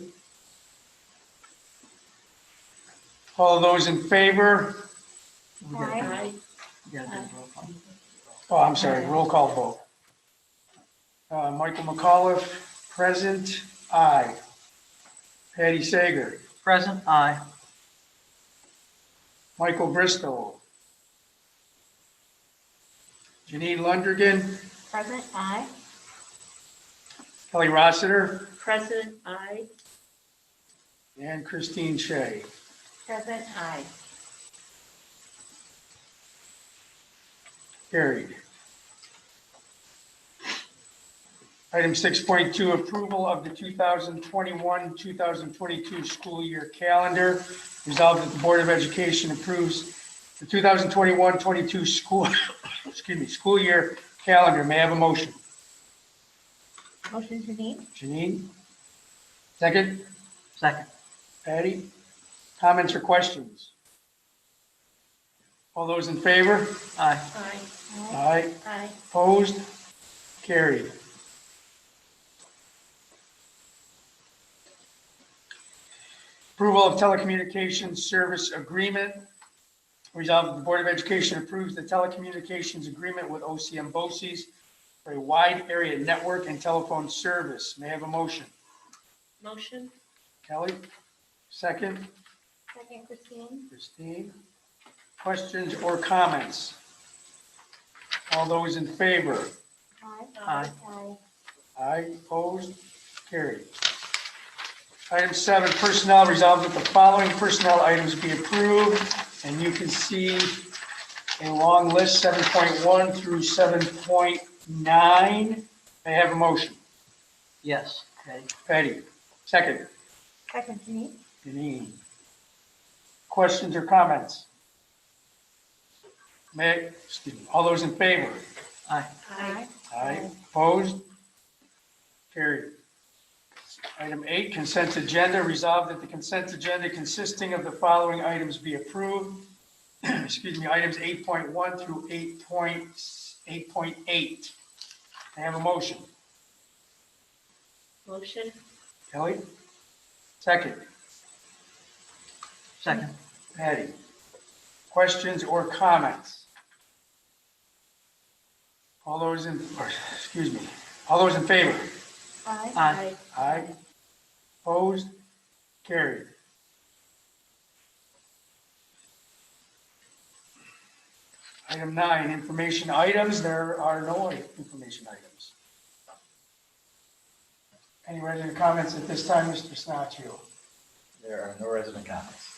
All those in favor? Aye. Oh, I'm sorry, roll call vote. Michael McAuliffe, present, aye. Patty Sager, Present, aye. Michael Bristol. Janine Lundergan, Present, aye. Kelly Rossiter, Present, aye. and Christine Shea. Present, aye. Carried. Item 6.2, approval of the 2021-2022 school year calendar. Resolved that the Board of Education approves the 2021-22 school, school year calendar. May I have a motion? Motion, Janine? Janine? Second? Second. Patty? Comments or questions? All those in favor? Aye. Aye. Aye. Aye. Opposed? Carried. Approval of telecommunications service agreement. Resolved that the Board of Education approves the telecommunications agreement with OCM BOCES for a wide area network and telephone service. May I have a motion? Motion. Kelly? Second? Second, Christine? Christine? Questions or comments? All those in favor? Aye. Aye, opposed, carried. Item 7, personnel, resolved that the following personnel items be approved, and you can see a long list, 7.1 through 7.9. May I have a motion? Yes, okay. Patty, second. Second, Janine? Janine. Questions or comments? All those in favor? Aye. Aye. Aye. Opposed? Carried. Item 8, consent agenda. Resolved that the consent agenda consisting of the following items be approved. Excuse me, items 8.1 through 8.8. I have a motion. Motion? Kelly? Second. Second. Patty. Questions or comments? All those in favor? Aye. Aye. Opposed? Carried. Item 9, information items. There are no information items. Any resident comments at this time, Mr. Snatchu? There are no resident comments.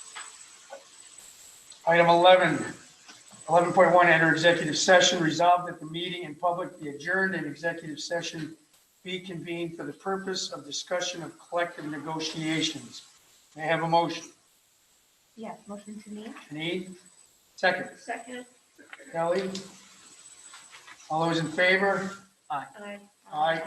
Item 11.1, enter executive session. Resolved that the meeting in public be adjourned and executive session be convened for the purpose of discussion of collective negotiations. May I have a motion? Yes, motion to me? Janine? Second. Second? Kelly? All those in favor? Aye. Aye.